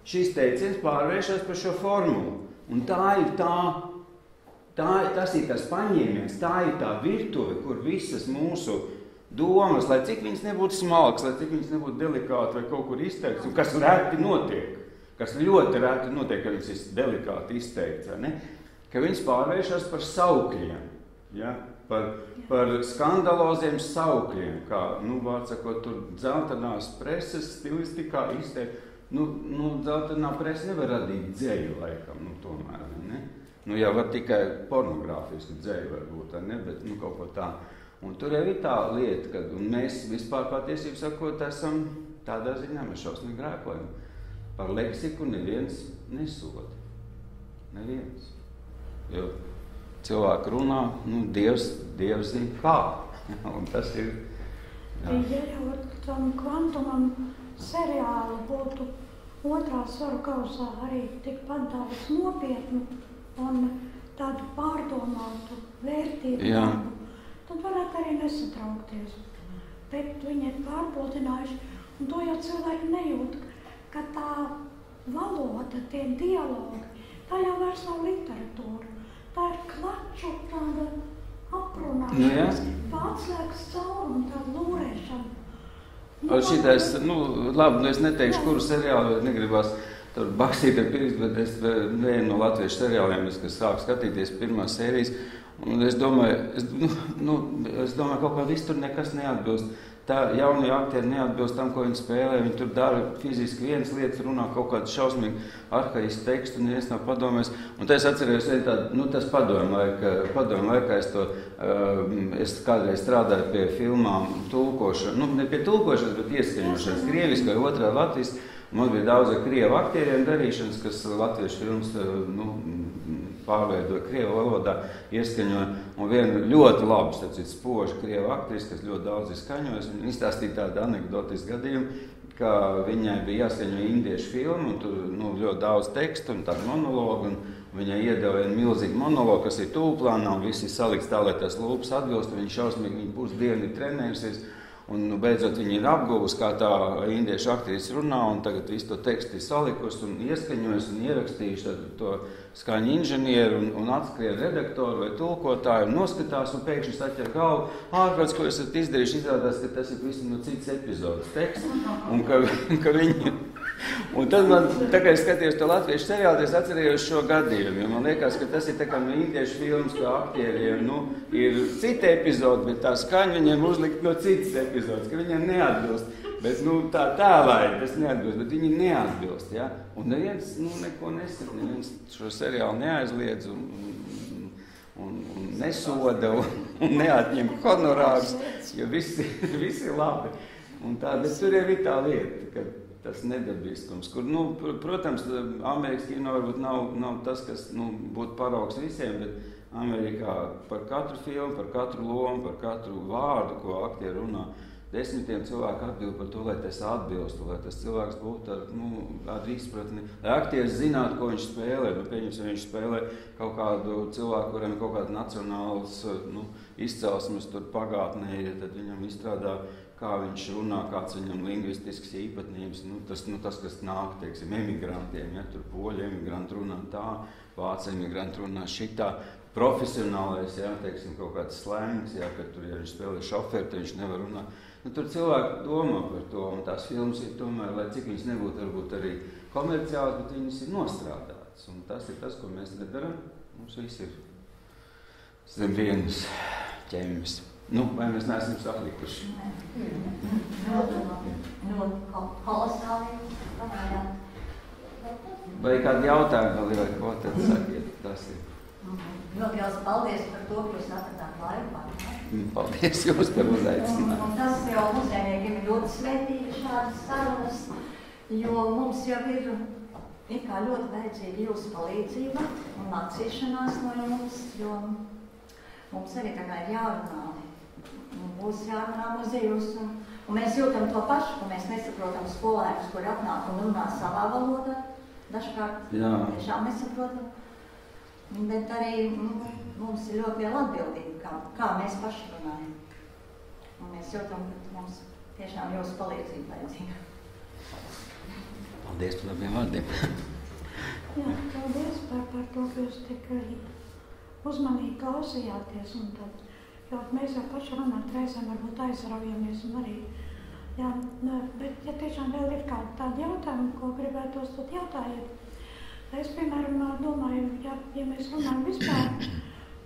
šis teiciens pārvēršās par šo formulu. Un tā ir tas ir tas paņēmiens, tā ir tā virtuve, kur visas mūsu domas, lai cik viņas nebūtu smalkas, lai cik viņas nebūtu delikāti vai kaut kur izteikts, un kas reti notiek, kas ļoti reti notiek, ka viņas ir delikāti izteikts, vai ne? Ka viņas pārvēršas par saukļiem, ja? Par skandaloziem saukļiem, kā, vārdsakot, tur dzeltenās preses stilistikā izteikt. Dzeltenā presa nevar radīt dzeju laikam, tomēr, ne? Jau var tikai pornogrāfisku dzeju varbūt, ne? Bet, kaut ko tā. Un tur jau ir tā lieta, ka mēs vispār patiesību sakot, esam tādā ziņā, mēs šausmīgi grēkojam. Par leksiku neviens nesoda. Neviens. Jo cilvēki runā, Dievs zina kā. Un tas ir... Jā. Ja jau tam Kvantumam seriālu būtu otrā svaru kausā arī tikpat daudz nopietnu un tādu pārdomātu vērtību, tad varētu arī nesatraukties. Bet viņi ir pārpludinājuši, un to jau cilvēki nejūt, ka tā valoda, tie dialogi, tā jau vairs nav literatūra. Tā ir klaču tāda aprunāšanas, pārslēgs cauruma, tāda lūrēšana. Šitais, labi, es neteikšu, kuru seriālu negribās tur baksīt ar pirkstu, bet es vienu no latviešu seriāliem, kas sāku skatīties pirmās sērijas, un es domāju, kaut kā viss tur nekas neatbilst. Tā jaunie aktieri neatbilst tam, ko viņi spēlē, viņi tur dara fiziski vienas lietas, runā kaut kādu šausmīgu arhaisku tekstu, un neviens nav padomājis. Un tā es atceros, tas padomju laikā es kādreiz strādāju pie filmām tulkošana, ne pie tulkošanas, bet ieskaņošanas, krieviski vai otrā latviski. Man bija daudz ar krievu aktieriem darīšanas, kas latviešu filmas pārveidoja krievu valodā, ieskaņoja. Un viena ļoti laba, spoža krievu aktris, kas ļoti daudz ir skaņojas. Viņa izstāstīja tādu anekdotisku gadījumu, ka viņai bija jāskaņo indiešu filmu, un tur ļoti daudz tekstu un tādu monologu. Un viņai iedeva vienu milzīgu monologu, kas ir tūplānā, un viss ir salikts tā, lai tas lūpas atbilst. Viņa šausmīgi, viņa pusdienu ir trenējusies. Un beidzot viņi ir apguvusi, kā tā indiešu aktrise runā, un tagad visu to tekstu ir salikusi un ieskaņojusi un ierakstījuši to skaņu inženieru un atskrien redaktoru vai tulkotāju un noskatās un pēkšņi saķer galvu. Ārprāts, ko esat izdarījuši, izrādās, ka tas ir visam no cits epizodes teksts, un ka viņi... Un tad man, tā kā es skatījos to latviešu seriālu, es atcerējos šo gadījumu, jo man liekas, ka tas ir tā kā no indiešu filmas, kā aktieriem, ir cita epizode, bet tā skaņa viņiem uzlikt no citas epizodes, ka viņiem neatbilst. Bet, tā tēlāji tas neatbilst, bet viņi neatbilst, ja? Un neviens, neko nesaka, neviens šo seriālu neaizliedz un nesoda un neatņem honorārus, jo viss ir labi. Un tā, bet tur ir tā lieta, ka tas nedabiskums, kur, protams, Amerikas kino varbūt nav tas, kas, būtu paraugs visiem, bet Amerikā par katru filmu, par katru lomu, par katru vārdu, ko aktieri runā, 10 cilvēku atbild par to, lai tas atbilstu, lai tas cilvēks būtu ar izpratni, lai aktieris zinātu, ko viņš spēlē. Pieņemsim, viņš spēlē kaut kādu cilvēku, kuriem ir kaut kāda nacionāls izcelsmes tur pagātnē, tad viņam izstrādā, kā viņš runā, kāds viņam lingvistisks īpatnības. Tas, kas nāk, teiksim, emigrantiem, ja, tur poļu emigranti runā tā, vācu emigranti runā šitā. Profesionālais, ja, teiksim, kaut kāds slēngs, ja, kad tur, ja viņš spēlē šoferi, tad viņš nevar runāt. Tur cilvēki domā par to, un tās filmas ir tomēr, lai cik viņas nebūtu varbūt arī komerciāls, bet viņas ir nostrādātas. Un tas ir tas, ko mēs tagad darām. Mums viss ir zem vienas ķemmes. Vai mēs neesam saklikuši? Vai kādi jautājumi vēl ir, vai ko tad sakiet, tas ir? Ļoti liels paldies par to, ka jūs atradāt laiku. Paldies jums par uzaicinājumu. Tas jau muzejiniekiem ir ļoti svētīgi šādas sarunas, jo mums jau ir kā ļoti vajadzīga jūsu palīdzība un mācīšanās no jums, jo mums arī tagad ir jārunā. Būs jārunā muzejos, un mēs jūtam to pašu, ka mēs nesaprotam skolēnus, kuri atnāk un runā savā valodā. Dažkārt tiešām nesaprotam. Bet arī mums ir ļoti liela atbildība, kā mēs paši runājam. Un mēs jūtam, ka mums tiešām jūsu palīdzība vajadzīga. Paldies par labiem vārdiem. Jā, paldies par to, ka jūs tik uzmanīgi klausījāties. Jo mēs jau paši runāt reizēm varbūt aizraujamies un arī. Jā, bet ja tiešām vēl ir tādi jautājumi, ko gribētu uzdot, jautājiet. Es, piemēram, domāju, ja mēs runājam vispār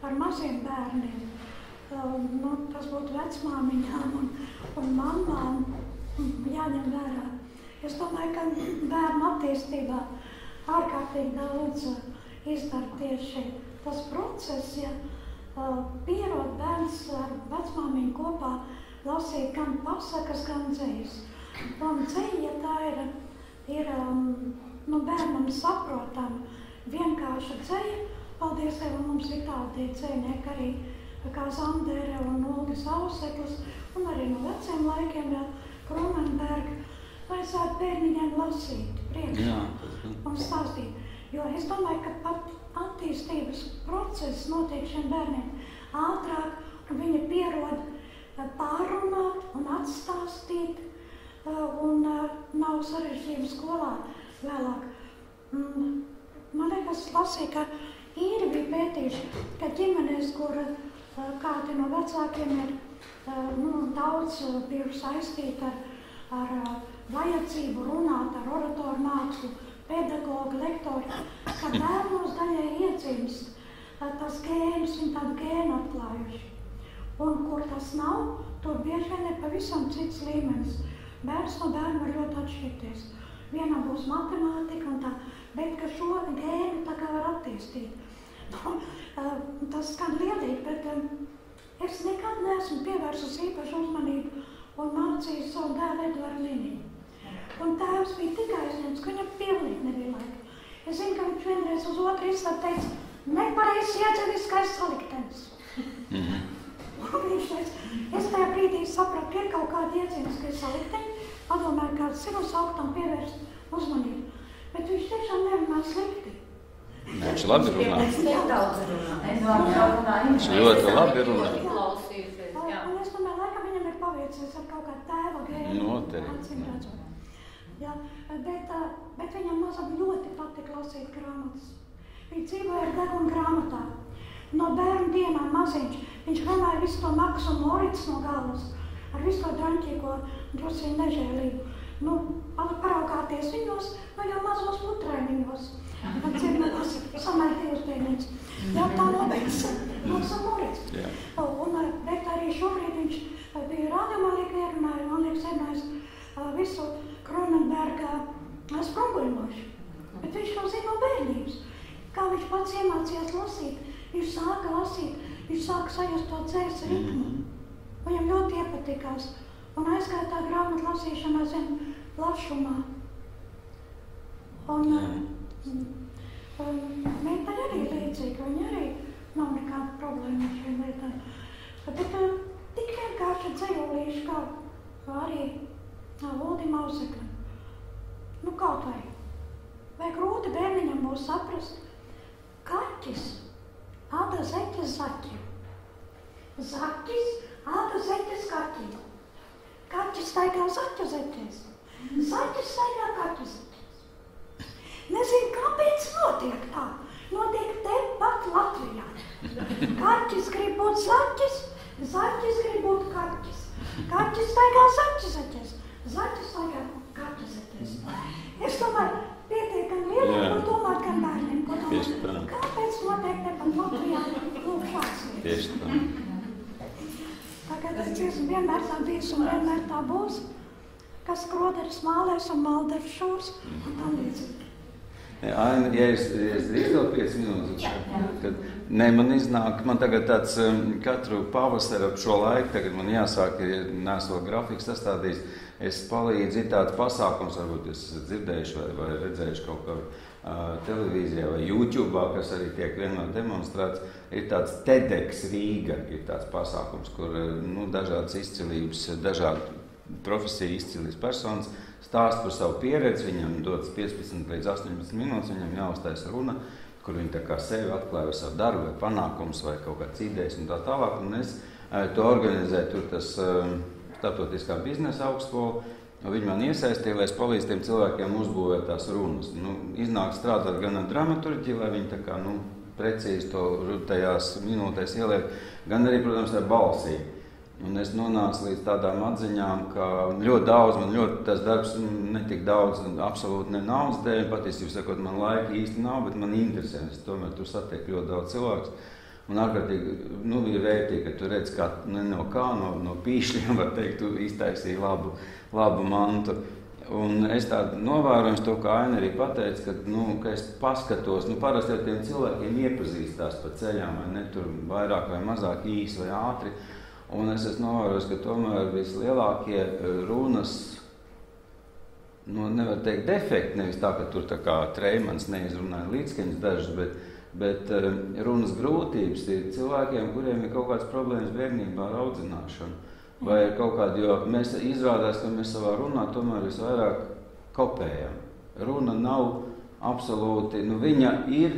par maziem bērniem, tas būtu vecmāmiņām un mammām jāņem vērā. Es domāju, ka bērnu attīstībā ārkārtīgi daudz izdara tieši tas process, ja pierod bērns ar vecmāmiņu kopā lasīt gan pasakas, gan dzejas. Un dzeja, ja tā ir bērnam saprotama, vienkārša dzeja. Paldies Dievam, mums ir tādi dzejnieki arī kā Zandere un Ulris Auseklis, un arī no veciem laikiem Kronenberga. Vajadzētu bērniņiem lasīt priekšā un stāstīt. Jo es domāju, ka pat attīstības process notiek šiem bērniem ātrāk, ka viņi pierod pārunāt un atstāstīt, un nav sarežģījumi skolā vēlāk. Man liekas, lasīja, ka īri bija pētījuši, ka ģimenēs, kur kādi no vecākiem ir daudz bijuši saistīti ar vajadzību runāt, ar oratoru mākslu, pedagogu, lektori, ka bērnos daļai iedzimst tas gēnus, viņi tādu gēnu atklājuši. Un kur tas nav, tur bieži vien ir pavisam cits līmenis. Bērns no bērna var ļoti atšķirties. Vienam būs matemātika un tā, bet ka šo gēnu tā kā var attīstīt. Tas skan lielīgi, bet es nekad neesmu pievērsus īpašu uzmanību un mācīju savu dēlu Edvardu Liniņu. Un tēvs bija tik aizņemts, ka viņam pilnīgi nebija laika. Es zinu, ka viņš vienreiz uz otru izstādi teica, nepareiz iedzeniskais saliktenis. Un viņš teica, es tajā brīdī sapratu, ka ir kaut kādi iedzeniskais salikteņi, padomāju, kāds ir uz augtam pievērst uzmanību. Bet viņš tiešām nerunā slikti. Viņš labi runā. Viņš ļoti labi runā. Un es domāju, laikam viņam ir paveicies ar kaut kādu tēva gēnu. Noteikti. Jā, bet viņam mazam ļoti patīk lasīt grāmatas. Viņa dzīvoja ar degunu grāmatā. No bērnu dienām maziņš. Viņš runāja visu to Maksu un Morits no galvas. Ar visu to draņķīgo drusciņu nežēlību. Paraugāties viņos, jau mazos putrēniņos. Dzirnās samaitīvus bērniņus. Jā, tā nobeigts Maksu un Morits. Bet arī šobrīd viņš bija rādījumā liek ierunāja, man liekas, ierunājis visu Kronenberga sprunguļmošu. Bet viņš to zina no bērnības. Kā viņš pats iemācījās lasīt, viņš sāka lasīt, viņš sāka sajust to dzējas ritmu. Viņam ļoti iepatikās un aizgāja tā grāmatu lasīšanā zem plašumā. Un meitai arī līdzīgi, viņa arī nav nekāda problēma šiem lietām. Bet tik vienkārši dzējolīši, kā arī Uldim Ausekam. Nu, kaut vai grūti bērniņam būs saprast, kaķis āda zeķes zaķi. Zaķis āda zeķes kaķi. Kaķis staigā zaķu zeķes. Zaķis staigā kaķu zeķes. Nezinu, kāpēc notiek tā. Notiek tepat Latvijā. Kaķis grib būt zaķis, zaķis grib būt kaķis. Kaķis staigā zaķu zeķes. Zaķis staigā kaķu zeķes. Es domāju, pietiekami lieliem, ko domāt gan bērniem, ko domāt. Kāpēc notiek tepat Latvijā? Lūk, šāds lietas. Tieši tā. Tagad es esmu vienmēr tā bijis un vienmēr tā būs, kas kroderis mālēs un malderis šūrs un tam līdzīgi. Aina, ja es drīkst vēl 5 minūtes, man iznāk, man tagad tāds katru pavasaru ap šo laiku, tagad man jāsāk, ja nesot grafiku sastādījis, es palīdzu, ir tāds pasākums, varbūt jūs esat dzirdējuši vai redzējuši kaut kā televīzijā vai YouTube'ā, kas arī tiek vienmēr demonstrēts, ir tāds TEDx Rīga, ir tāds pasākums, kur dažādas izcilības, dažādu profesiju izcilības personas stāst par savu pieredzi, viņam dodas 15 līdz 18 minūtes, viņam jāuztais runa, kur viņi tā kā sevi atklāja vai savu darbu, vai panākums, vai kaut kāds idejas un tā tālāk. Un es to organizēju tur tas starptautiskā biznesa augstskola, un viņi man iesaistīja, lai es palīdzu tiem cilvēkiem uzbūvēt tās runas. Iznāk strādāt gan ar dramaturģiju, lai viņi tā kā, precīzi to tajās minūtēs ieliek, gan arī, protams, ar balsī. Un es nonācu līdz tādām atziņām, ka ļoti daudz, man ļoti tas darbs netik daudz, absolūti ne naudas dēļ, patiesībā sakot, man laika īsti nav, bet man interesē. Es tomēr tur satieku ļoti daudz cilvēkus. Un ārkārtīgi, bija vērtīgi, ka tu redz, kā no pīšļiem, var teikt, tu iztaisīji labu mantu. Un es tādu novērojums to, kā Aina arī pateica, ka es paskatos, parasti ar tiem cilvēkiem iepazīstās pa ceļām, vai ne tur vairāk vai mazāk īsi vai ātri. Un es esmu novērojis, ka tomēr vislielākie runas, nevar teikt defekti, nevis tā, ka tur tā kā Treimans neizrunāja līdzskaņas dažas, bet runas grūtības ir cilvēkiem, kuriem ir kaut kādas problēmas bērnībā ar audzināšanu. Vai kaut kādi, jo mēs izrādās, ka mēs savā runā tomēr visvairāk kopējam. Runa nav absolūti, viņa ir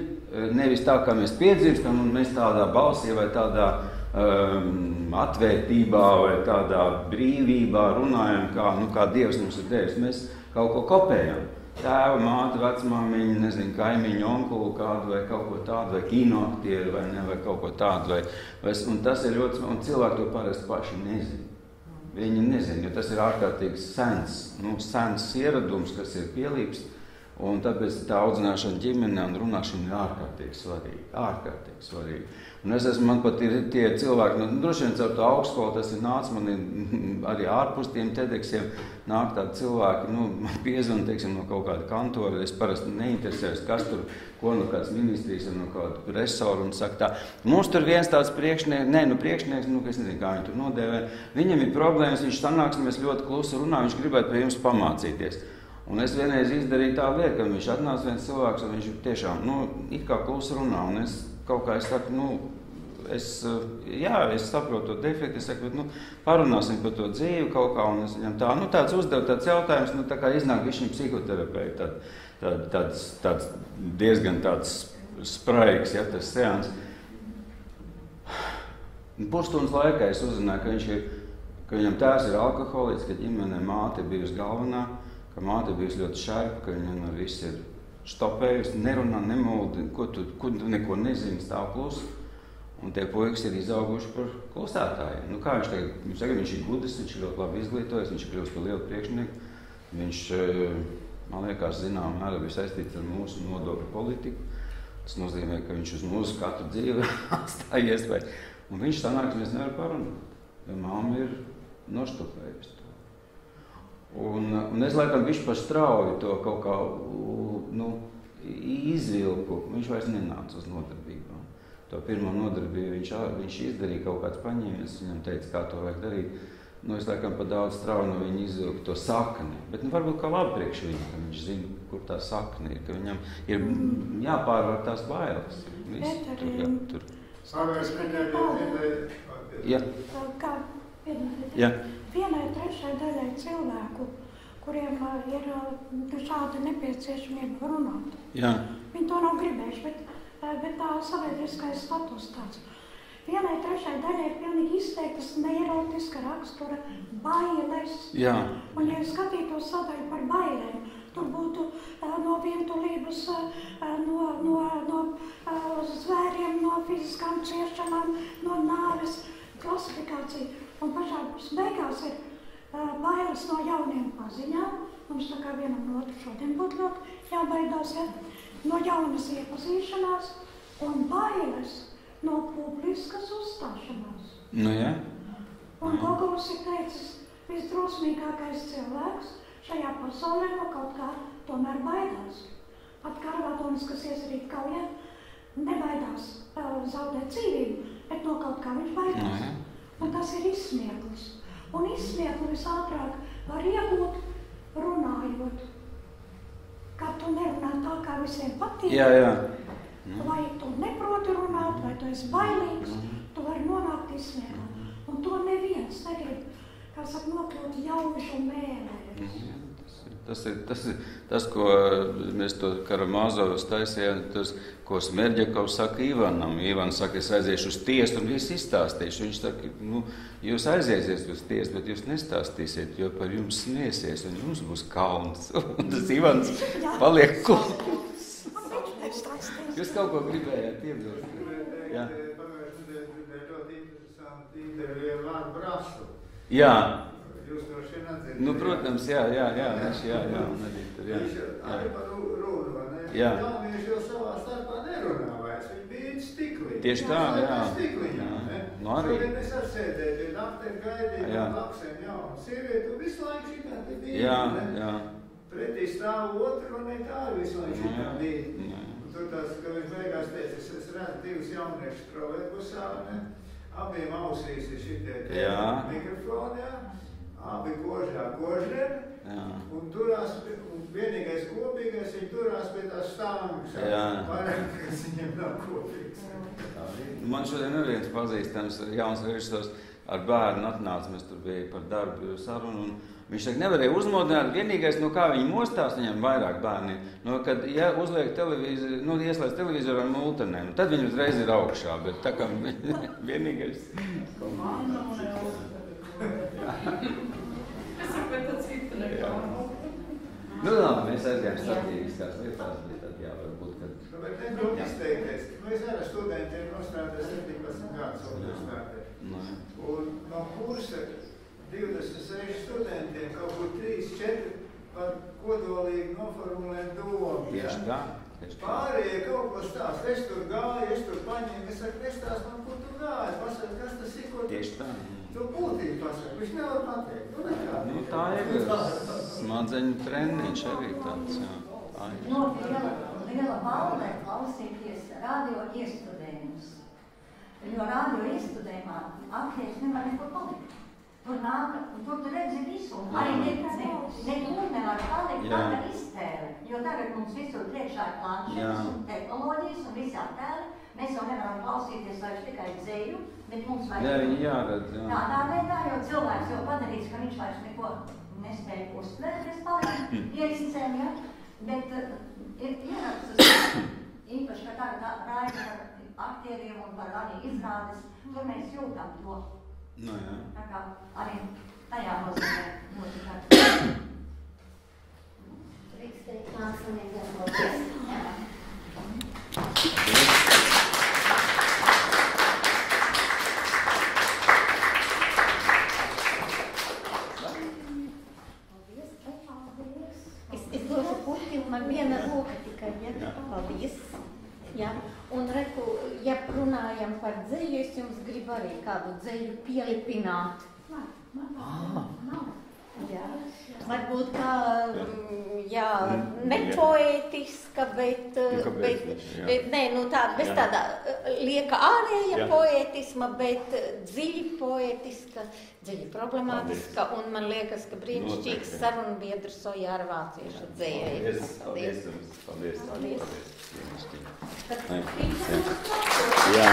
nevis tā, kā mēs piedzimstam, un mēs tādā balsī vai tādā atvērtībā vai tādā brīvībā runājam, kā Dievs mums ir devis. Mēs kaut ko kopējam. Tēva, māte, vecmāmiņa, nezinu, kaimiņu, onkulu kādu vai kaut ko tādu, vai kinoaktieru vai kaut ko tādu. Un tas ir ļoti, un cilvēki to parasti paši nezina. Viņi nezina, jo tas ir ārkārtīgi sens ieradums, kas ir pielīps. Un tāpēc tā audzināšana ģimenē un runāšana ir ārkārtīgi svarīga. Un man pat ir tie cilvēki, droši vien caur to augstskolu tas ir nāc, man ir arī ārpus tiem TEDxiem nāk tādi cilvēki, man piezvana, teiksim, no kaut kāda kantora, es parasti neinteresējos, kas tur, ko no kādas ministrijas vai no kāda resora, un saka tā, mums tur viens tāds priekšnieks, es nezinu, kā viņi tur nodēvē, viņam ir problēmas, viņš sanāks, mēs ļoti klusi runājam, viņš gribētu pie jums pamācīties. Un es vienreiz izdarīju tādu lietu, ka viņš atnāca viens cilvēks, un viņš tiešām, it kā klusi runā, un es kaut kā, es saku, es saprotu to defektu, es saku, bet, parunāsim par to dzīvi kaut kā, un es viņam tāds uzdevu tāds jautājums, tā kā iznāk viņš psihoterapeiti, tāds diezgan tāds spraigs, tas seans. Pusstundas laikā es uzzināju, ka viņam tēvs ir alkoholiķis, ka ģimenē māte ir bijusi galvenā, ka māte ir bijusi ļoti šaipa, ka viņa viss ir stopējusi, nerunā, nemuldi, ko tu neko nezini, stāv klusi. Un tie puikas ir izauguši par klusētājiem. Kā viņš tagad, viņš ir gudrs, viņš ir ļoti labi izglītojies, viņš ir kļūst par lielu priekšnieku. Viņš, man liekas, zinām, mērā bija saistīts ar mūsu nodokļu politiku. Tas nozīmē, ka viņš uz mūsu katru dzīvi atstājies. Un viņš sanāk, mēs nevaram parunāt, jo mamma ir noštopējusi to. Un es laikam viņš par strauju to kaut kā izvilku. Viņš vairs nenāca uz nodarbībām. To pirmo nodarbību viņš izdarīja kaut kāds paņēmies, viņam teica, kā to vajag darīt. Es laikam pa daudz strauju no viņa izvilku to sakni. Bet varbūt kā labi priekš viņu, ka viņš zina, kur tā sakni ir, ka viņam ir jāpārvar tās bailes. Kā Jā. Vienai trešai daļai cilvēku, kuriem ir šāda nepieciešamība runāt. Jā. Viņi to nav gribējuši, bet tā sabiedriskais status tāds. Vienai trešai daļai ir pilnīgi izteiktas neirotiska rakstura bailes. Jā. Un, ja skatītos sadaļu par bailēm, tur būtu no vientulības, no zvēriem, no fiziskām ciešanām, no nāves klasifikācija. Un pašā beigās ir bailes no jauniem paziņām. Mums tā kā vienam no otru šodien būtu ļoti jābaidās, ja? No jaunas iepazīšanās un bailes no publiskas uzstāšanās. Nu, jā. Un Gogovs ir teicis, visdrosmīgākais cilvēks šajā pasaulē no kaut kā tomēr baidās. Pat Karvatonis, kas iesaistīt kaujā, nebaidās zaudēt dzīvību, bet no kaut kā viņš baidās. Un tas ir izsmieklis. Un izsmiekli visātrāk var iegūt runājot. Kad tu nerunā tā, kā visiem patīk. Jā. Vai tu neproti runāt, vai tu esi bailīgs, tu vari nonākt izsmieklā. Un to neviens negrib, kā saka, nokļūt jaušu mēlēs. Tas ir tas, ko mēs to Karamazovas taisījām, tas, ko Smerģakovs saka Ivanam. Ivans saka, es aiziešu uz tiesu un visu izstāstīšu. Viņš saka, jūs aiziesiet uz tiesu, bet jūs nestāstīsiet, jo par jums smiesies un jums būs kauns. Un tas Ivans paliek kluss. Jūs kaut ko gribējāt iebilst? Jā. Ļoti interesanti intervija ar Vārdu Brasu. Jā. Jūs to šeit atzīst? Nu, protams, jā. Un arī tur, jā. Viņš arī par runu, ne? Jā. Jaunieši jau savā starpā nerunā vairs. Viņi bija stikliņi. Tieši tā, jā. Stikliņi, ne? Nu, arī. Šodien mēs atsēdēju, pie naktēm gaidīju, laksēm jaunu sievieti, un visu laiku šitā te bija, ne? Jā. Pretī stāv otru, un ne tā visu laiku šitā bija. Tur tās, ka viņš beigās teica, es redzu divus jauniešus trolejbusā, ne? Abiem ausīs ir šitie mikrofoni, jā. Abi kožiem, un turās, un vienīgais kopīgais, viņi turās pie tās stāvngas. Vairāk, kas viņiem nav kopīgs. Man šodien ir viens pazīstams jauns režisors ar bērnu atnāca, mēs tur bija par darbu sarunu, un viņš saka, nevarēja uzmodināt, vienīgais, no kā viņi mostās, viņam vairāk bērni, no kad, ja uzliek televizoru, ieslēdz televizoru ar multenēm, tad viņi uzreiz ir augšā, bet tā kā vienīgais. Es saprotu, citu nekā. Nu, labi, mēs aizgājām strateģiskās lietās, bet tad jā, varbūt, kad... Bet negrūti izteikties. Mēs arī studentiem nostādē 17 gadus universitātē. Un no kursa 26 studentiem kaut kur 3-4 var kodolīgi noformulēt domu. Tieši tā. Pārējie kaut ko stāst. Es tur gāju, es tur paņēmu, es saku, nestāst man, kur tu gāji. Pasaka, kas tas ir, ko tu... Tieši tā. Tu būtīgi pasaka, viņš nevar pateikt. Nu, tā ir smadzeņu treniņš arī tāds, jā. Liela bauda ir klausīties radio iestudējumus. Jo radio iestudējumā aktieris nevar nekur palikt. Tur nāk, un tur tu redzi visu, un arī nekur nevar palikt, tāda iztēle. Jo tagad mums visur priekšā ir planšetes un tehnoloģijas un visi attēli. Mēs jau nevaram klausīties vairs tikai dzeju, bet mums vajag... Jā, viņi jāredz, jā. Tādā veidā, jo cilvēks jau padarīts, ka viņš vairs neko nespēja uztvērt bez palīdzību ierīcēm, ja? Bet ir ierakstas īpaši, ka tā raida par aktieriem un par arī izrādes, tur mēs jūtam to. Nu, jā. Tā kā arī tajā nozīmē notikāt. Drīkst teikt, mākslinieki darboties. Es došu puķi, un man viena roka tikai, ja? Paldies. Ja? Un reku, ja runājam par dzeju, es jums gribu arī kādu dzeju pielipināt. Jā. Varbūt kā, jā, nepoētiska, bet nē, nu tāda, bez tāda lieka ārēja poētisma, bet dziļi poētiska, dziļi problemātiska, un man liekas, ka brīnišķīgs sarunbiedrs Ojāra Vācieša dzēja. Paldies. Paldies. Jā.